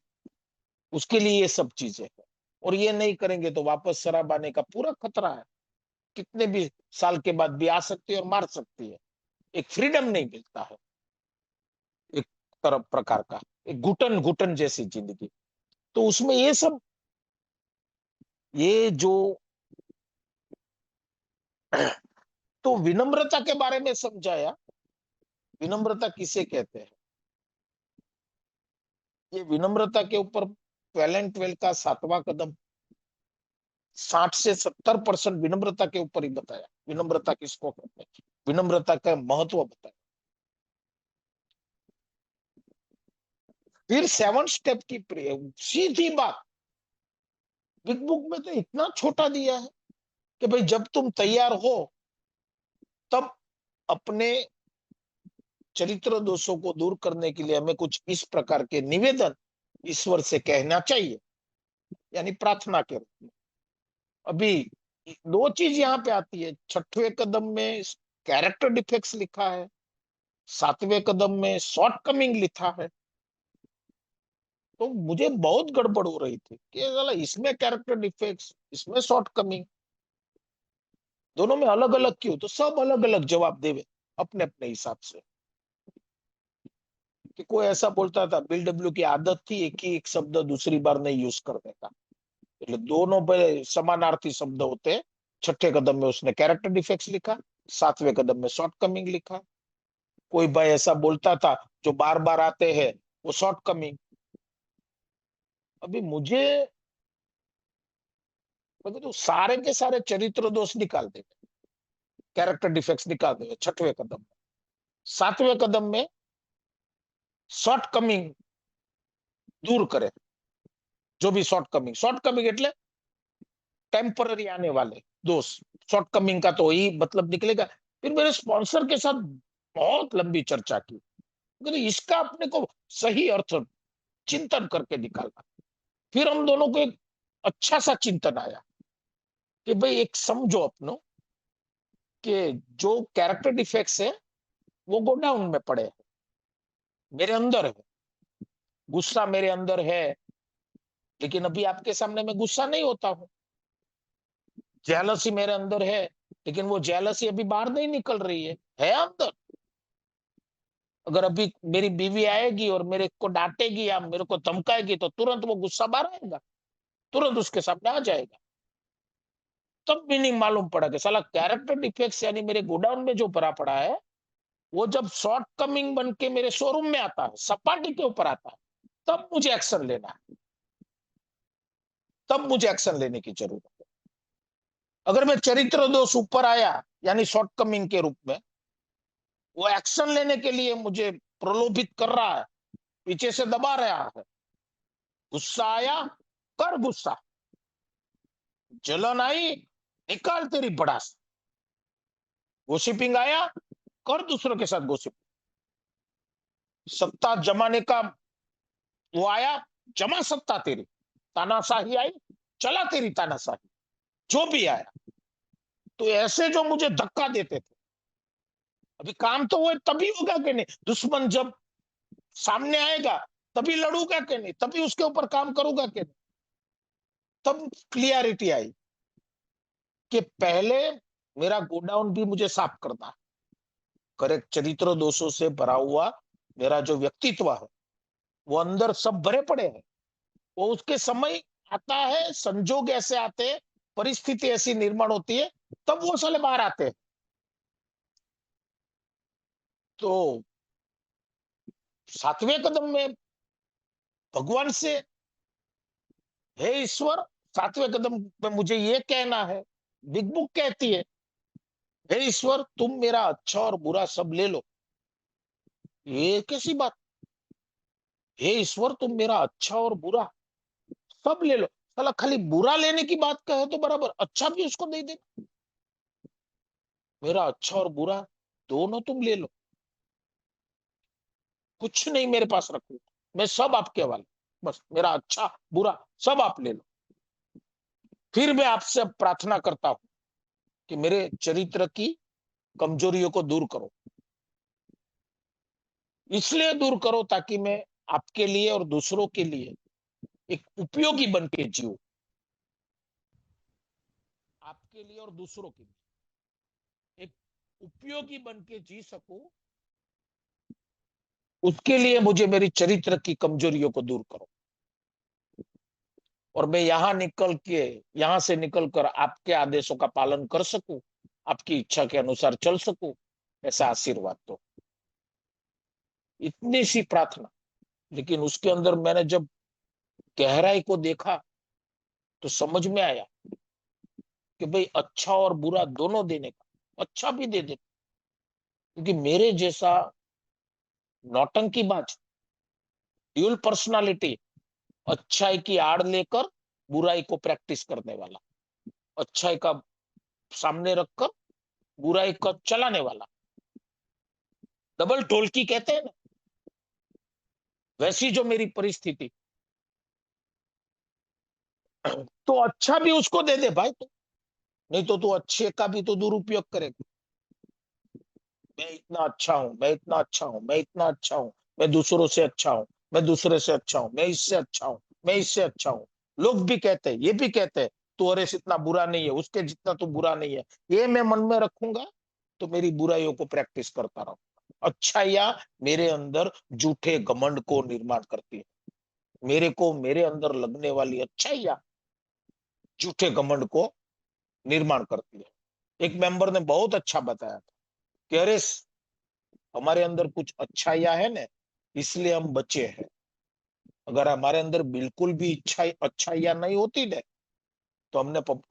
उसके लिए ये सब चीजें है। और ये नहीं करेंगे तो वापस शराब आने का पूरा खतरा है। कितने भी साल के बाद भी आ सकती है और मार सकती है। एक फ्रीडम नहीं मिलता है, एक तरफ प्रकार का, एक घुटन घुटन जैसी जिंदगी। तो उसमें ये सब, ये जो तो विनम्रता के बारे में समझाया, विनम्रता किसे कहते हैं? ये विनम्रता के ऊपर 12 का 7वां कदम 60 से 70% विनम्रता के ऊपर ही बताया। विनम्रता किसको कहते हैं, विनम्रता का महत्व बताया। फिर 7 स्टेप की सीधी बात, बिग बुक में तो इतना छोटा दिया है कि भाई जब तुम तैयार हो तब अपने चरित्र दोषों को दूर करने के लिए हमें कुछ इस प्रकार के निवेदन ईश्वर से कहना चाहिए, यानी प्रार्थना के रूप में। अभी दो चीज यहाँ पे आती है, 6वें कदम में कैरेक्टर डिफेक्ट्स लिखा है, 7वें कदम में शॉर्ट कमिंग लिखा है। तो मुझे बहुत गड़बड़ हो रही थी कि साला इसमें कैरेक्टर डिफेक्ट्स, इसमें शॉर्ट कमिंग, दोनों में अलग अलग क्यों? तो सब अलग अलग जवाब देवे अपने अपने हिसाब से। कि कोई ऐसा बोलता था, बिल डब्ल्यू की आदत थी एक ही एक शब्द दूसरी बार नहीं यूज करने का, એટલે दोनों पे समानार्थी शब्द होते हैं। 6ठे कदम में उसने कैरेक्टर डिफेक्ट्स लिखा, 7वें कदम में शॉर्ट कमिंग लिखा। कोई भाई ऐसा बोलता था जो बार बार आते हैं वो शॉर्ट कमिंग। अभी मुझे तो सारे के सारे चरित्र दोष निकाल दे, कैरेक्टर डिफेक्ट्स निकाल दे 6वें कदम में। 7वें कदम में शॉर्ट कमिंग दूर करे, जो भी शॉर्ट कमिंग એટલે टेम्पररी आने वाले दोष। शॉर्ट कमिंग का तो ही मतलब निकलेगा। फिर मेरे स्पॉन्सर के साथ बहुत लंबी चर्चा की, इसका अपने को सही अर्थ चिंतन करके निकालना। फिर हम दोनों को एक अच्छा सा चिंतन आया कि भाई एक समझो अपनो कि जो कैरेक्टर डिफेक्ट्स है वो गोडाउन में पड़े हैं, मेरे अंदर है, गुस्सा मेरे अंदर है, लेकिन अभी आपके सामने मैं गुस्सा नहीं होता हूं। जेलसी मेरे अंदर है, लेकिन वो जेलसी अभी बाहर नहीं निकल रही है अंदर। अगर अभी मेरी बीवी आएगी और मेरे को डांटेगी या मेरे को धमकाएगी तो तुरंत वो गुस्सा बाहर आएगा, तुरंत उसके सामने आ जाएगा। तब मीनिंग मालूम पड़ा कि साला कैरेक्टर डिफेक्ट्स यानी मेरे गोडाउन में जो भरा पड़ा है वो जब शॉर्ट कमिंग बन के मेरे शोरूम में आता है, सपाटी के ऊपर आता है, तब मुझे एक्शन लेना है, तब मुझे एक्शन लेने की जरूरत है। अगर मैं चरित्र दोष ऊपर आया यानी शॉर्ट कमिंग के रूप में, वो एक्शन लेने के लिए मुझे प्रलोभित कर रहा है, पीछे से दबा रहा है। गुस्सा आया, कर गुस्सा, जलन आई, निकाल तेरी भड़ास, गोसिपिंग आया, कर दूसरों के साथ गोसिप, सत्ता जमाने का वो आया, जमा सत्ता तेरी, तानाशाही आई, चला तेरी तानाशाही, जो भी आया। तो ऐसे जो मुझे धक्का देते थे, अभी काम तो वो तभी होगा कि नहीं, दुश्मन जब सामने आएगा तभी लड़ूंगा कि नहीं, तभी उसके ऊपर काम करूंगा कि नहीं। तब क्लियरिटी आई कि पहले मेरा गोडाउन भी मुझे साफ करना है। करेक्ट चरित्र दोषों से भरा हुआ मेरा जो व्यक्तित्व है वो अंदर सब भरे पड़े हैं। वो उसके समय आता है, संजोग ऐसे आते हैं, परिस्थिति ऐसी निर्माण होती है, तब वो साले बाहर आते हैं। तो 7वें कदम में भगवान से, हे ईश्वर, 7वें कदम में मुझे ये कहना है, बिग बुक कहती है, हे ईश्वर तुम मेरा अच्छा और बुरा सब ले लो। ये कैसी बात? हे ईश्वर तुम मेरा अच्छा और बुरा सब ले लो। साला खाली बुरा लेने की बात कहे तो बराबर, अच्छा भी उसको दे दे। मेरा अच्छा और बुरा दोनों तुम ले लो, कुछ नहीं मेरे पास रखो, मैं सब आपके हवाले, बस मेरा अच्छा बुरा सब आप ले लो। फिर मैं आपसे प्रार्थना करता हूं कि मेरे चरित्र की कमजोरियों को दूर करो, इसलिए दूर करो ताकि मैं आपके लिए और दूसरों के लिए एक उपयोगी बन के जीऊं, आपके लिए और दूसरों के लिए एक उपयोगी बन के जी सकूं। उसके लिए मुझे मेरी चरित्र की कमजोरियों को दूर करो, और मैं यहां से निकलकर आपके आदेशों का पालन कर सकूं, आपकी इच्छा के अनुसार चल सकूं, ऐसा आशीर्वाद दो। इतनी सी प्रार्थना, लेकिन उसके अंदर मैंने जब गहराई को देखा तो समझ में आया कि भाई अच्छा और बुरा दोनों देने का, अच्छा भी दे दे, क्योंकि मेरे जैसा नौटंकीबाज, ड्यूल पर्सनालिटी, अच्छाई की आड़ लेकर बुराई को प्रैक्टिस करने वाला, अच्छाई का सामने रखकर बुराई का चलाने वाला, डबल ढोलकी कहते हैं ना, वैसी जो मेरी परिस्थिति। तो अच्छा भी उसको दे दे भाई, तो नहीं तो तू अच्छे का भी तो दुरुपयोग करेगा। मैं इतना अच्छा हूं, मैं इतना अच्छा हूं, मैं इतना अच्छा हूं, मैं दूसरों से अच्छा हूं, मैं दूसरे से अच्छा हूं, मैं इससे अच्छा हूं, मैं इससे अच्छा हूं। लोग भी कहते हैं, ये भी कहते हैं तू अरेस इतना बुरा नहीं है, उसके जितना तू बुरा नहीं है। ये मैं मन में रखूंगा तो मेरी बुराइयों को प्रैक्टिस करता रहूंगा। अच्छाइयां मेरे अंदर झूठे घमंड को निर्माण करती है। मेरे को मेरे अंदर लगने वाली अच्छाइयां झूठे घमंड को निर्माण करती है। एक मेंबर ने बहुत अच्छा बताया था कि अरे, हमारे अंदर कुछ अच्छाइयां है ना, इसलिए हम बचे हैं। अगर हमारे अंदर बिल्कुल भी इच्छा अच्छाइयां नहीं होती ना, तो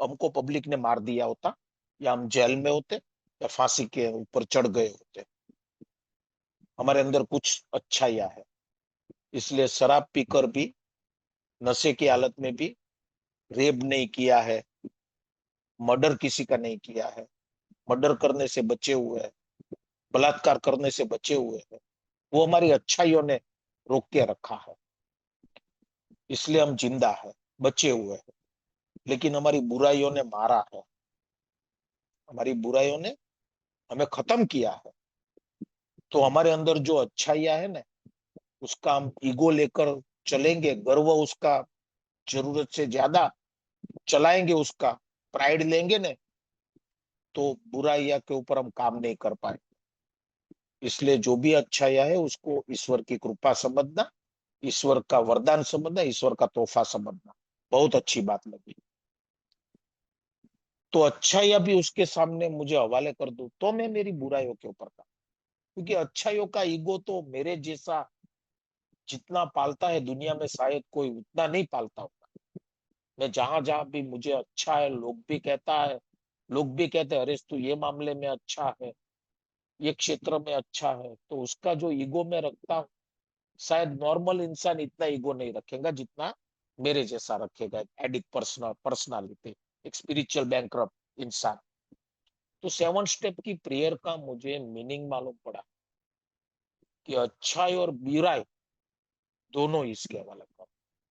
हमको पब्लिक ने मार दिया होता, या हम जेल में होते, या फांसी के ऊपर चढ़ गए होते। हमारे अंदर कुछ अच्छाइयां है, इसलिए शराब पीकर भी, नशे की हालत में भी रेप नहीं किया है, मर्डर किसी का नहीं किया है, मर्डर करने से बचे हुए हैं, बलात्कार करने से बचे हुए हैं। वो हमारी अच्छाइयों ने रोक के रखा है, इसलिए हम जिंदा है, बचे हुए हैं। लेकिन हमारी बुराइयों ने मारा है, हमारी बुराइयों ने हमें खत्म किया है। तो हमारे अंदर जो अच्छाइयां है ना, उसका हम ईगो लेकर चलेंगे, गर्व उसका जरूरत से ज्यादा चलाएंगे, उसका प्राइड लेंगे ने, तो बुराइयां के ऊपर हम काम नहीं कर पाए। इसलिए जो भी अच्छाइयां है उसको ईश्वर की कृपा समझना, ईश्वर का वरदान समझना, ईश्वर का तोहफा समझना। बहुत अच्छी बात लगी। तो अच्छाइयां भी उसके सामने मुझे हवाले कर दो तो मैं मेरी बुराइयों के ऊपर काम, क्योंकि अच्छाइयों का ईगो तो मेरे जैसा जितना पालता है दुनिया में शायद कोई उतना नहीं पालता होगा। मैं जहां जहां भी मुझे अच्छा है, लोग भी कहते हैं अरे तू ये मामले में अच्छा है, ये क्षेत्र में अच्छा है, तो उसका जो ईगो में रखता हूँ, शायद नॉर्मल इंसान इतना ईगो नहीं रखेगा जितना मेरे जैसा रखेगा, एडिक्ट पर्सनालिटी, एक स्पिरिचुअल बैंकरप्ट इंसान। तो 7 स्टेप की प्रेयर का मुझे मीनिंग मालूम पड़ा कि अच्छाई और बुराई दोनों इसके हवाले कर।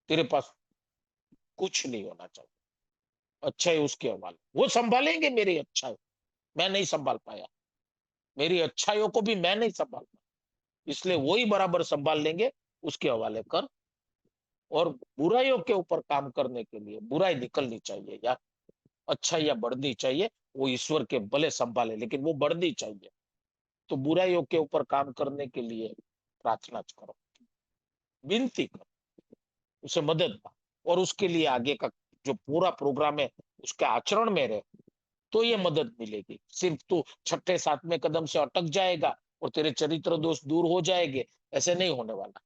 तेरे पास कुछ नहीं होना चाहिए, अच्छाई उसके हवाले, वो संभालेंगे मेरी अच्छाई, मैं नहीं संभाल पाया, मेरी अच्छाइयों को भी मैं नहीं संभाल पाया, इसलिए वो ही बराबर संभाल लेंगे, उसके हवाले कर। और बुराइयों के ऊपर काम करने के लिए बुराई निकलनी चाहिए यार, अच्छाइयां बढ़नी चाहिए। वो ईश्वर के भले संभाले, लेकिन वो बढ़नी चाहिए। तो बुराइयों के ऊपर काम करने के लिए प्रार्थना करो, विनती करो, उसे मदद मांगो, और उसके लिए आगे का जो पूरा प्रोग्राम है उसके आचरण में रहे, तो ये मदद मिलेगी। सिर्फ तू छठे सातवें कदम से अटक जाएगा और तेरे चरित्र दोष दूर हो जाएंगे, ऐसे नहीं होने वाला।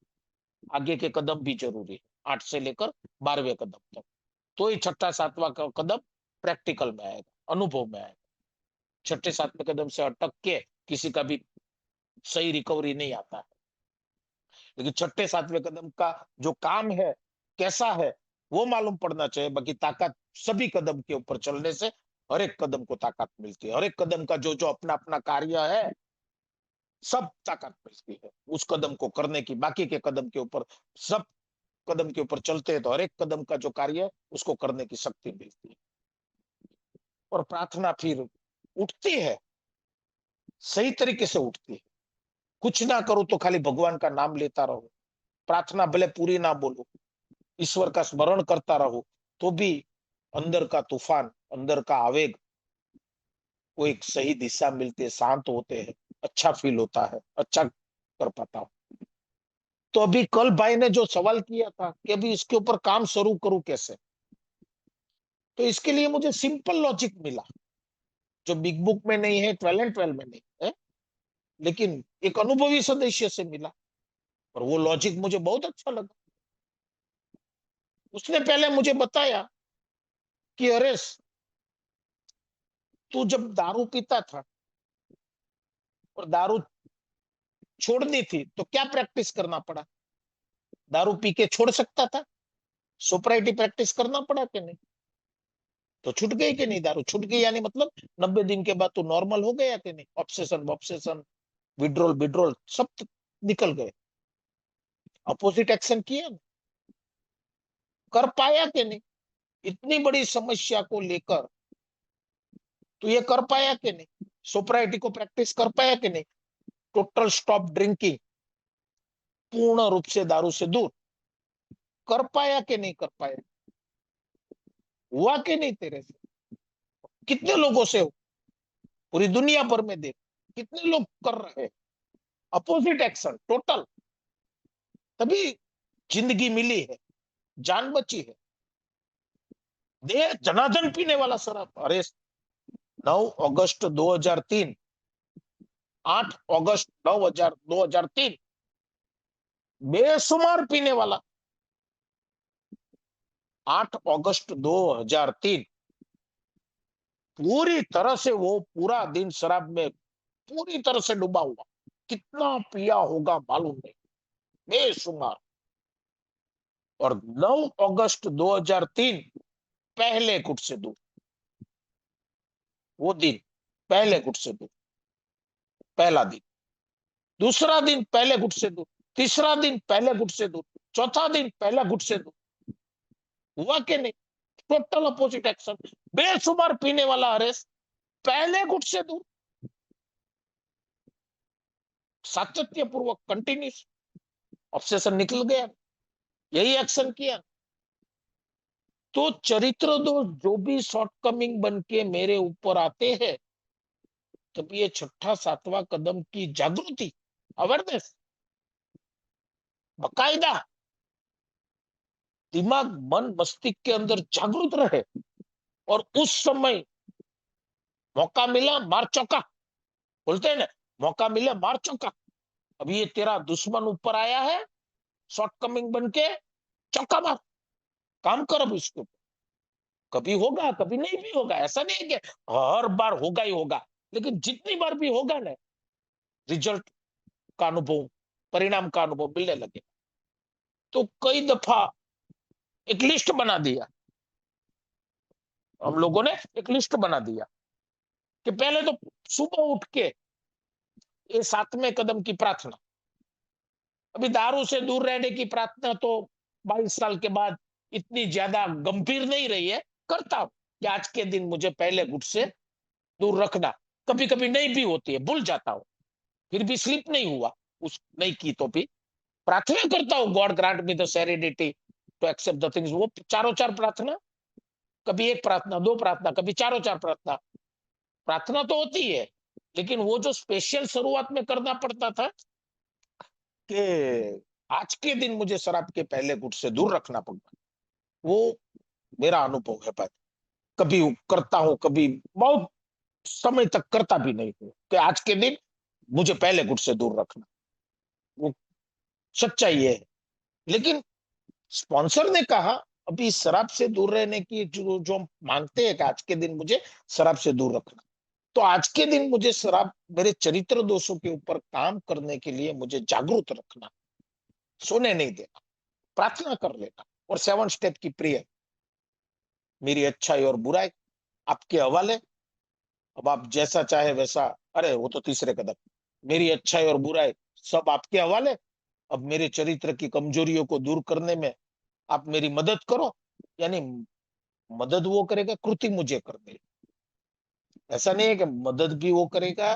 आगे के कदम भी जरूरी है, 8 से लेकर 12वें कदम तक। तो ही छठा सातवां का कदम प्रैक्टिकल में आएगा, अनुभव में आएगा। छठे सातवें कदम से अटक के किसी का भी सही रिकवरी नहीं आता है। लेकिन छठे सातवें कदम का जो काम है कैसा है वो मालूम पड़ना चाहिए। बाकी ताकत सभी कदम के ऊपर चलने से हर एक कदम को ताकत मिलती है, हर एक कदम का जो जो अपना अपना कार्य है सब ताकत मिलती है उस कदम को करने की। बाकी के कदम के ऊपर, सब कदम के ऊपर चलते हैं तो हर एक कदम का जो कार्य है उसको करने की शक्ति मिलती है। और प्रार्थना फिर उठती है, सही तरीके से उठती है। कुछ ना करो तो खाली भगवान का नाम लेता रहो, प्रार्थना भले पूरी ना बोलो, ईश्वर का स्मरण करता रहो, तो भी अंदर का तूफान, अंदर का आवेग को एक सही दिशा मिलती है, शांत होते हैं, अच्छा फील होता है, अच्छा कर पाता हूँ। तो अभी कल भाई ने जो सवाल किया था कि अभी इसके ऊपर काम शुरू करूं कैसे, तो इसके लिए मुझे सिंपल लॉजिक मिला, जो बिग बुक में नहीं है, 12 एंड 12 में नहीं है, लेकिन एक अनुभवी सदस्य से मिला। और वो लॉजिक मुझे बहुत अच्छा लगा। उसने पहले मुझे बताया कि अरे, तू जब दारू पीता था और दारू छोड़नी थी तो क्या प्रैक्टिस करना पड़ा? दारू पी के छोड़ सकता था? सोपराइटी प्रैक्टिस करना पड़ा कि नहीं? तो छूट गई कि नहीं? दारू छूट गई, यानी मतलब 90 दिन के बाद तो नॉर्मल हो गया कि नहीं? ऑब्सेशन ऑब्सेशन, विड्रोल विड्रोल सब तो निकल गए। अपोजिट एक्शन किया ना? कर पाया कि नहीं? इतनी बड़ी समस्या को लेकर तो ये कर पाया कि नहीं? सोपराइटी को प्रैक्टिस कर पाया कि नहीं? टोटल स्टॉप ड्रिंकिंग, पूर्ण रूप से दारू से दूर, कर पाया कि नहीं कर पाया? हुआ कि नहीं तेरे से? कितने लोगों से हो? पूरी दुनिया भर में देख, कितने लोग कर रहे हैं अपोजिट एक्शन टोटल। तभी जिंदगी मिली है, जान बची है। दे जनार्दन पीने वाला शराब, अरे 9 अगस्त 2003, 8 अगस्त 2003, बेशुमार पीने वाला। 8 अगस्त 2003, पूरी तरह से वो पूरा दिन शराब में पूरी तरह से डूबा हुआ। कितना पिया होगा मालूम नहीं, बेशुमार। और 9 अगस्त 2003, पहले गुट से दूर, वो दिन पहले गुट से दूर, पहला दिन। दूसरा दिन पहले गुट से दूर, तीसरा दिन पहले गुट से दूर, चौथा दिन पहला गुट से दूर। हुआ कि नहीं? Total opposite action. बेशुमार पीने वाला हरेश, पहले गुट से दूर, सातत्य पूर्वक कंटिन्यूस। ऑब्सेशन निकल गया, यही एक्शन किया। तो चरित्र दोष जो भी शॉर्टकमिंग बन के मेरे ऊपर आते हैं, तब ये छठा सातवां कदम की जागृति, अवेयरनेस, बकायदा दिमाग मन मस्तिष्क के अंदर जागृत रहे। और उस समय मौका मिला मार चौका, बोलते हैं ना, मौका मिले मार चौका। अभी ये तेरा दुश्मन ऊपर आया है शॉर्टकमिंग बन के, चौका मार, काम कर अब इसके ऊपर। कभी होगा कभी नहीं भी होगा, ऐसा नहीं है कि हर बार होगा ही होगा, लेकिन जितनी बार भी होगा ना, रिजल्ट का अनुभव, परिणाम का अनुभव मिलने लगे। तो कई दफा एक लिस्ट बना दिया, हम लोगों ने एक लिस्ट बना दिया कि पहले तो सुबह उठ के ये सातवें कदम की प्रार्थना। अभी दारू से दूर रहने की प्रार्थना तो 22 साल के बाद इतनी ज्यादा गंभीर नहीं रही है, करता हूं कि आज के दिन मुझे पहले गुट से दूर रखना। कभी कभी नहीं भी होती है, भूल जाता हूं, फिर भी स्लिप नहीं हुआ, उस नहीं की तो भी प्रार्थना करता हूँ, God grant me the serenity to accept the things. वो चारों चार प्रार्थना, कभी एक प्रार्थना, दो प्रार्थना, कभी चारों चार प्रार्थना, प्रार्थना तो होती है। लेकिन वो जो स्पेशल शुरुआत में करना पड़ता था कि आज के दिन मुझे शराब के पहले गुट से दूर रखना पड़ता, वो मेरा अनुभव है भाई। कभी करता हूं, कभी बहुत समय तक करता भी नहीं हूं कि आज के दिन मुझे पहले गुट से दूर रखना, वो सच्चाई है। लेकिन स्पॉन्सर ने कहा अभी शराब से दूर रहने की जो जो हम मांगते हैं कि आज के दिन मुझे शराब से दूर रखना, तो आज के दिन मुझे शराब मेरे चरित्र दोषों के ऊपर काम करने के लिए मुझे जागरूक रखना, सोने नहीं देना, प्रार्थना कर लेना। और 7 स्टेप की प्रेयर, मेरी अच्छाई और बुराई आपके हवाले, अब आप जैसा चाहे वैसा। अरे वो तो तीसरे कदम, मेरी अच्छाई और बुराई सब आपके हवाले। अब मेरे चरित्र की कमजोरियों को दूर करने में आप मेरी मदद करो, यानी मदद वो करेगा, कृति मुझे करनी। ऐसा नहीं है कि मदद भी वो करेगा,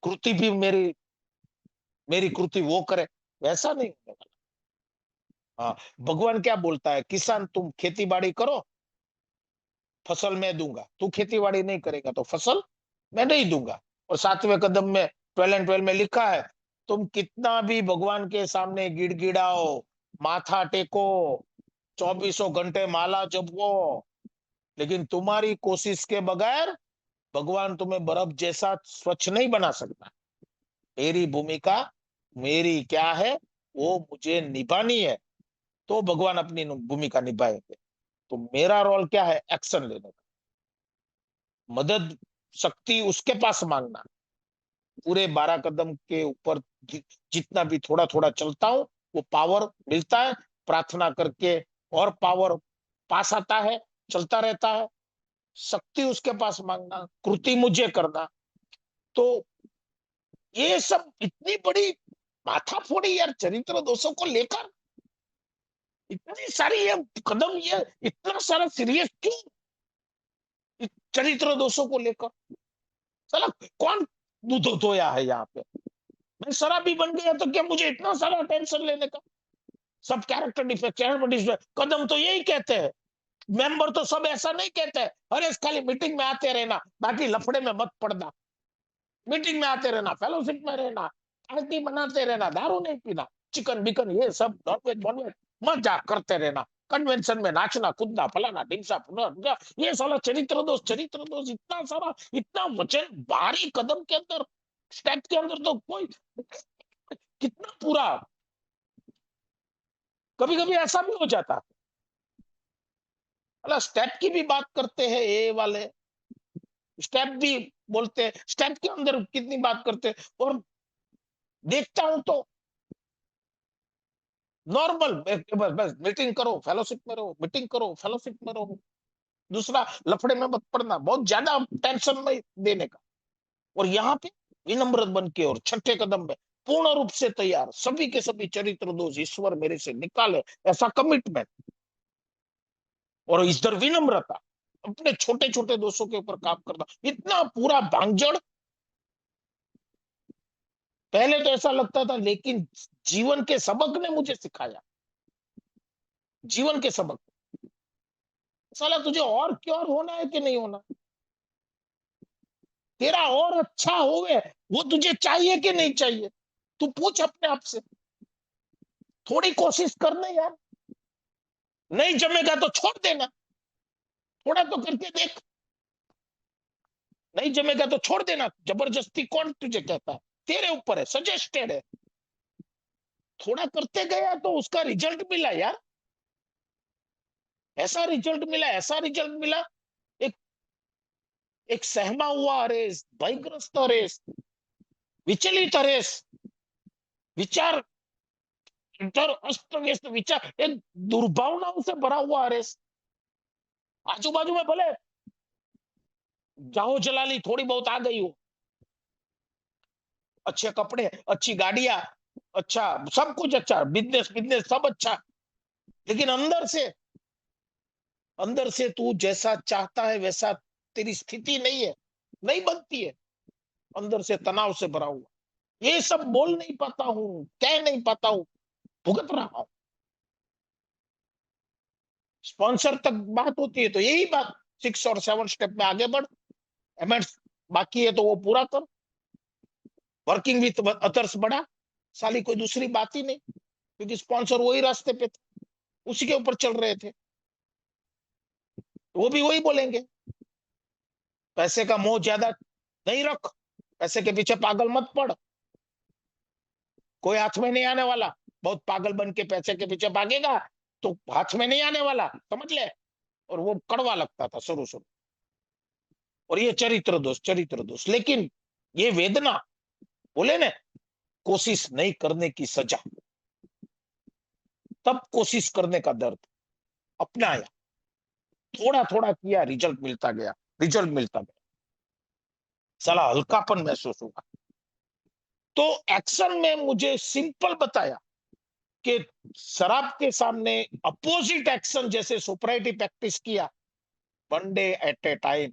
कृति भी मेरी मेरी कृति वो करे, वैसा नहीं होने वाला। हाँ, भगवान क्या बोलता है, किसान तुम खेती बाड़ी करो, फसल मैं दूंगा। तू खेती बाड़ी नहीं करेगा तो फसल मैं नहीं दूंगा। और 7वें कदम में 12 and 12 में लिखा है, तुम कितना भी भगवान के सामने गिड़गिड़ाओ, माथा टेको, 24 घंटे माला जपो, लेकिन तुम्हारी कोशिश के बगैर भगवान तुम्हें बर्फ जैसा स्वच्छ नहीं बना सकता। मेरी भूमिका, मेरी क्या है, वो मुझे निभानी है, तो भगवान अपनी भूमिका निभाएंगे। तो मेरा रोल क्या है? एक्शन लेने का, मदद, शक्ति उसके पास मांगना। पूरे 12 कदम के ऊपर जितना भी थोड़ा थोड़ा चलता हूं, वो पावर मिलता है। प्रार्थना करके और पावर पास आता है, चलता रहता है। शक्ति उसके पास मांगना, कृति मुझे करना। तो ये सब इतनी बड़ी माथाफोड़ी यार, चरित्र दोषों को लेकर इतनी सारी ये कदम, ये इतना सारा सीरियस क्यों चरित्र दोषों को लेकर? साला कौन दूध धोया है यहाँ पे? मैं शराबी बन गया तो क्या मुझे इतना सारा टेंशन लेने का? सब कैरेक्टर डिफेक्ट, कदम तो यही कहते हैं। मेंबर तो सब ऐसा नहीं कहते हैं, अरे खाली मीटिंग में आते रहना, बाकी लफड़े में मत पड़ना। मीटिंग में आते रहना, फेलोशिप में रहना, पार्टी बनाते रहना, दारू नहीं पीना, चिकन बिकन ये सब नॉनवेज वॉनवेज मजा करते रहना, कन्वेंशन में नाचना कूदना फलाना ढिमसा फुना, ये सारा चरित्र दोष, चरित्र दोष, इतना सारा, इतना वचन भारी कदम के अंदर, स्टेप के अंदर तो कोई कितना पूरा। कभी कभी ऐसा भी हो जाता है, मतलब स्टेप की भी बात करते हैं ये वाले, स्टेप भी बोलते हैं, स्टेप के अंदर कितनी बात करते हैं। और देखता हूं तो नॉर्मल, बस बस मीटिंग करो फेलोशिप में रहो, मीटिंग करो फेलोशिप में रहो, दूसरा लफड़े में मत पड़ना, बहुत ज्यादा टेंशन में देने का। और यहाँ पे विनम्र बन के और छठे कदम में पूर्ण रूप से तैयार, सभी के सभी चरित्र दोष ईश्वर मेरे से निकाले, ऐसा कमिटमेंट। और इधर विनम्रता, अपने छोटे छोटे दोषों के ऊपर काम करना, इतना पूरा भांगजड़। पहले तो ऐसा लगता था, लेकिन जीवन के सबक ने मुझे सिखाया, जीवन के सबक, साला तुझे और क्योर होना है कि नहीं होना, तेरा और अच्छा होवे वो तुझे चाहिए कि नहीं चाहिए? तू पूछ अपने आप से, थोड़ी कोशिश करना यार। नहीं जमेगा तो छोड़ देना, थोड़ा तो करके देख। नहीं जमेगा तो छोड़ देना, जबरदस्ती कौन तुझे कहता है? तेरे ऊपर है, सजेस्टेड है। थोड़ा करते गया तो उसका रिजल्ट मिला यार, ऐसा रिजल्ट मिला, ऐसा रिजल्ट मिला। एक एक सहमा हुआ रेस, भयग्रस्त रेस, विचलित रेस, विचार इधर अस्त व्यस्त विचार, एक दुर्भावनाओं से भरा हुआ रेस। आजू बाजू में भले जाहो जलाली थोड़ी बहुत आ गई हो, अच्छे कपड़े, अच्छी गाड़ियां, अच्छा सब कुछ अच्छा, बिजनेस बिजनेस सब अच्छा, लेकिन अंदर से तू जैसा चाहता है वैसा तेरी स्थिति नहीं है, नहीं बनती है। अंदर से तनाव से भरा हुआ, ये सब बोल नहीं पाता हूँ, कह नहीं पाता हूँ, भुगत रहा हूं। स्पॉन्सर तक बात होती है तो यही बात, 6 और 7 स्टेप में आगे बढ़, एमएस बाकी है तो वो पूरा कर, वर्किंग विथ अदर्स बढ़ा, साली कोई दूसरी बात ही नहीं, क्योंकि स्पॉन्सर वही रास्ते पे थे, उसी के ऊपर चल रहे थे, वो भी वही बोलेंगे। पैसे का मोह ज्यादा नहीं रख, पैसे के पीछे पागल मत पड़, कोई हाथ में नहीं आने वाला। बहुत पागल बन के पैसे के पीछे भागेगा तो हाथ में नहीं आने वाला, समझ ले। और वो कड़वा लगता था शुरू शुरू। और ये चरित्र दोष, चरित्र दोष, लेकिन ये वेदना, बोले ना, कोशिश नहीं करने की सजा, तब कोशिश करने का दर्द अपनाया, थोड़ा थोड़ा किया, रिजल्ट मिलता गया, रिजल्ट मिलता गया, साला हल्कापन महसूस हुआ। तो एक्शन में मुझे सिंपल बताया कि शराब के सामने अपोजिट एक्शन, जैसे सोप्राइटी प्रैक्टिस किया, 1 डे एट ए टाइम,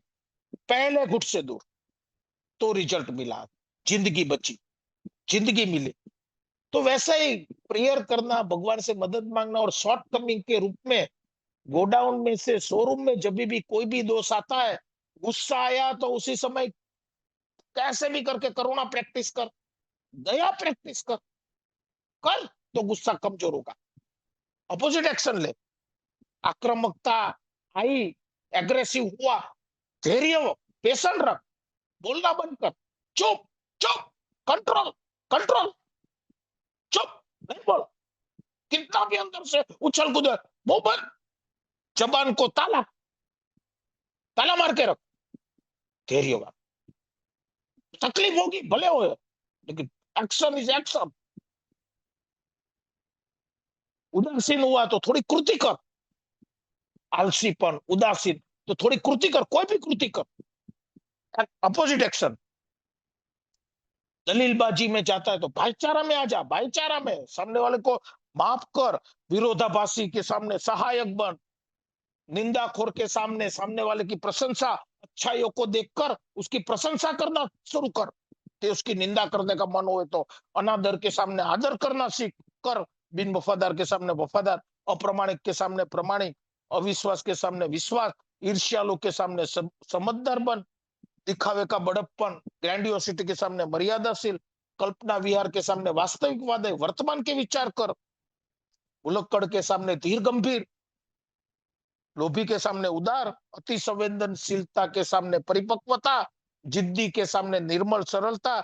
पहले घुट से दूर, तो रिजल्ट मिला, जिंदगी बची, जिंदगी मिली। तो वैसा ही प्रेयर करना, भगवान से मदद मांगना, और शॉर्ट कमिंग के रूप में गोडाउन में से शोरूम में जब भी कोई भी दोष आता है, गुस्सा आया तो उसी समय कैसे भी करके करुणा प्रैक्टिस कर, दया प्रैक्टिस कर, कर तो गुस्सा कमजोर होगा। अपोजिट एक्शन ले, आक्रामकता आई, एग्रेसिव हुआ, धैर्य, पेशेंट रख, बोलना बंद कर, चुप, चुप, कंट्रोल, कंट्रोल, चुप, नहीं बोल, कितना भी अंदर से उछल कूद, वो बंद, जबान को ताला ताला मार के रख। धैर्यवान, तकलीफ होगी भले हो, लेकिन एक्शन इज एक्शन। उदासीन हुआ तो थोड़ी कृति कर, आलसीपन उदासीन तो थोड़ी कृति कर, कोई भी कृति कर, अपोजिट एक्शन। दलीलबाजी में जाता है तो भाईचारा में आ जा, भाईचारा में सामने वाले को माफ कर, विरोधाभासी के सामने सहायक बन, निंदाखोर के सामने सामने वाले की प्रशंसा, अच्छाइयों को देखकर उसकी प्रशंसा करना शुरू कर। ते उसकी निंदा करने का मन हो तो अनादर के सामने आदर करना सीख कर, बिन वफादार के सामने वफादार, अप्रमाणिक के सामने प्रमाणिक, अविश्वास के सामने विश्वास, ईर्ष्यालु के सामने समझदार बन, दिखावे का बड़प्पन, ग्रैंडियोसिटी के सामने मर्यादाशील, कल्पना विहार के सामने वास्तविकवाद, वर्तमान के विचार कर, उलक्कड़ के सामने धीर गंभीर, लोभी के सामने उदार, अति संवेदनशीलता के सामने परिपक्वता, जिद्दी के सामने निर्मल सरलता,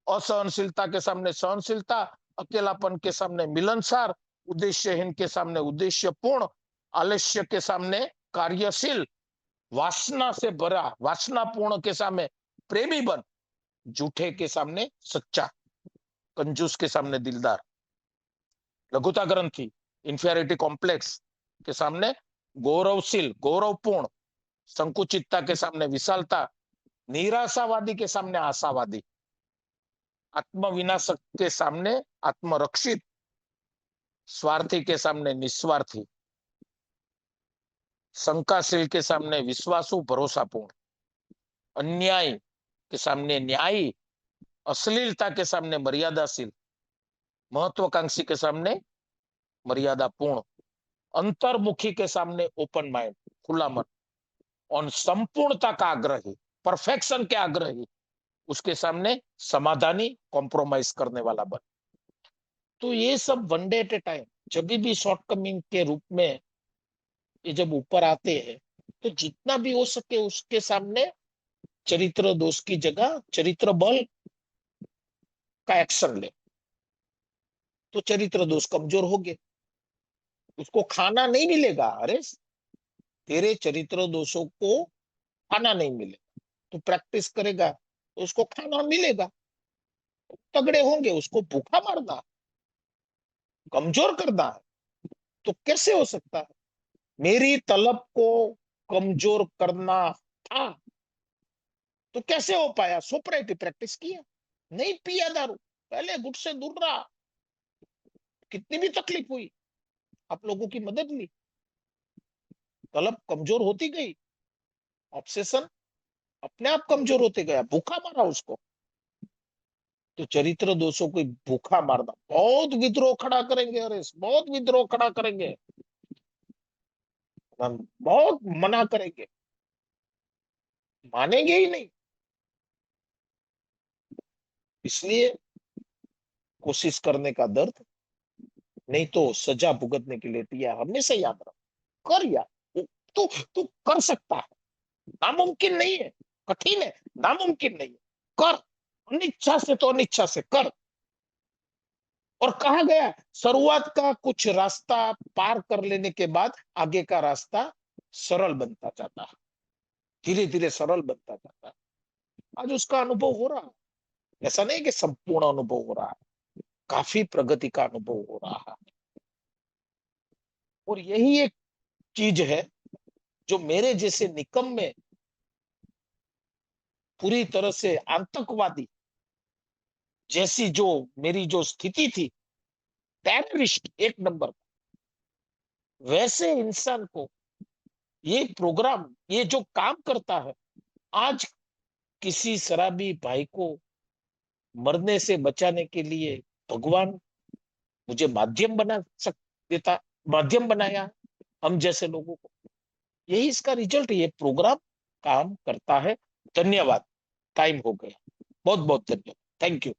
असहनशीलता के सामने सहनशीलता, अकेलापन के सामने मिलनसार, उद्देश्यहीन के सामने उद्देश्यपूर्ण, आलस्य के सामने कार्यशील, वासना से भरा वासनापूर्ण के सामने प्रेमी बन, झूठे के सामने सच्चा, कंजूस के सामने दिलदार, लघुता ग्रंथि इंफीरियरिटी कॉम्प्लेक्स के सामने गौरवशील गौरवपूर्ण, संकुचितता के सामने विशालता, निराशावादी के सामने आशावादी, आत्मविनाशक के सामने आत्मरक्षित, स्वार्थी के सामने निस्वार्थी, शंकाशील के सामने विश्वासु भरोसापूर्ण, अन्याय के सामने न्यायी, अश्लीलता के सामने मर्यादाशील, महत्वाकांक्षी के सामने मर्यादापूर्ण, अंतर्मुखी के सामने ओपन माइंड खुला मन, और संपूर्णता का आग्रही परफेक्शन के आग्रही, उसके सामने समाधानी कॉम्प्रोमाइज करने वाला बन। तो ये सब one day at A time, जब भी शॉर्टकमिंग के रूप में ये जब ऊपर आते हैं, तो जितना भी हो सके उसके सामने चरित्र दोष की जगह चरित्र बल का एक्शन ले, तो चरित्र दोष कमजोर हो गए, उसको खाना नहीं मिलेगा। अरे तेरे चरित्र दोषों को खाना नहीं मिलेगा, तो प्रैक्टिस करेगा तो उसको खाना मिलेगा, तगड़े होंगे, उसको भूखा मारना, कमजोर करना है, तो कैसे हो सकता है? मेरी तलब को कमजोर करना था, तो कैसे हो पाया? सोपराइटी प्रैक्टिस किया, नहीं पिया दारू, पहले गुट से दूर रहा, कितनी भी तकलीफ हुई, आप लोगों की मदद ली, तलब कमजोर होती गई, ऑब्सेशन अपने आप कमजोर होते गया, भूखा मारा उसको। तो चरित्र दोषों को भूखा मारना, बहुत विद्रोह खड़ा करेंगे, अरे बहुत विद्रोह खड़ा करेंगे, बहुत मना करेंगे, मानेंगे ही नहीं। इसलिए कोशिश करने का दर्द, नहीं तो सजा भुगतने के लिए तैयार, हमेशा याद रख, कर यार, तू तू कर सकता है, नामुमकिन नहीं है, कठिन है, नामुमकिन नहीं है, कर, अनिच्छा से तो अनिच्छा से कर। और कहा गया, शुरुआत का कुछ रास्ता पार कर लेने के बाद आगे का रास्ता सरल बनता जाता है, धीरे धीरे सरल बनता जाता है। आज उसका अनुभव हो रहा है, ऐसा नहीं कि संपूर्ण अनुभव हो रहा है, काफी प्रगति का अनुभव हो रहा है। और यही एक चीज है जो मेरे जैसे निकम में पूरी तरह से आतंकवादी जैसी जो मेरी जो स्थिति थी, टेररिस्ट एक नंबर, वैसे इंसान को ये प्रोग्राम, ये जो काम करता है, आज किसी शराबी भाई को मरने से बचाने के लिए भगवान मुझे माध्यम बना सक देता, माध्यम बनाया हम जैसे लोगों को। यही इसका रिजल्ट, ये प्रोग्राम काम करता है। धन्यवाद, टाइम हो गया, बहुत बहुत धन्यवाद, थैंक यू।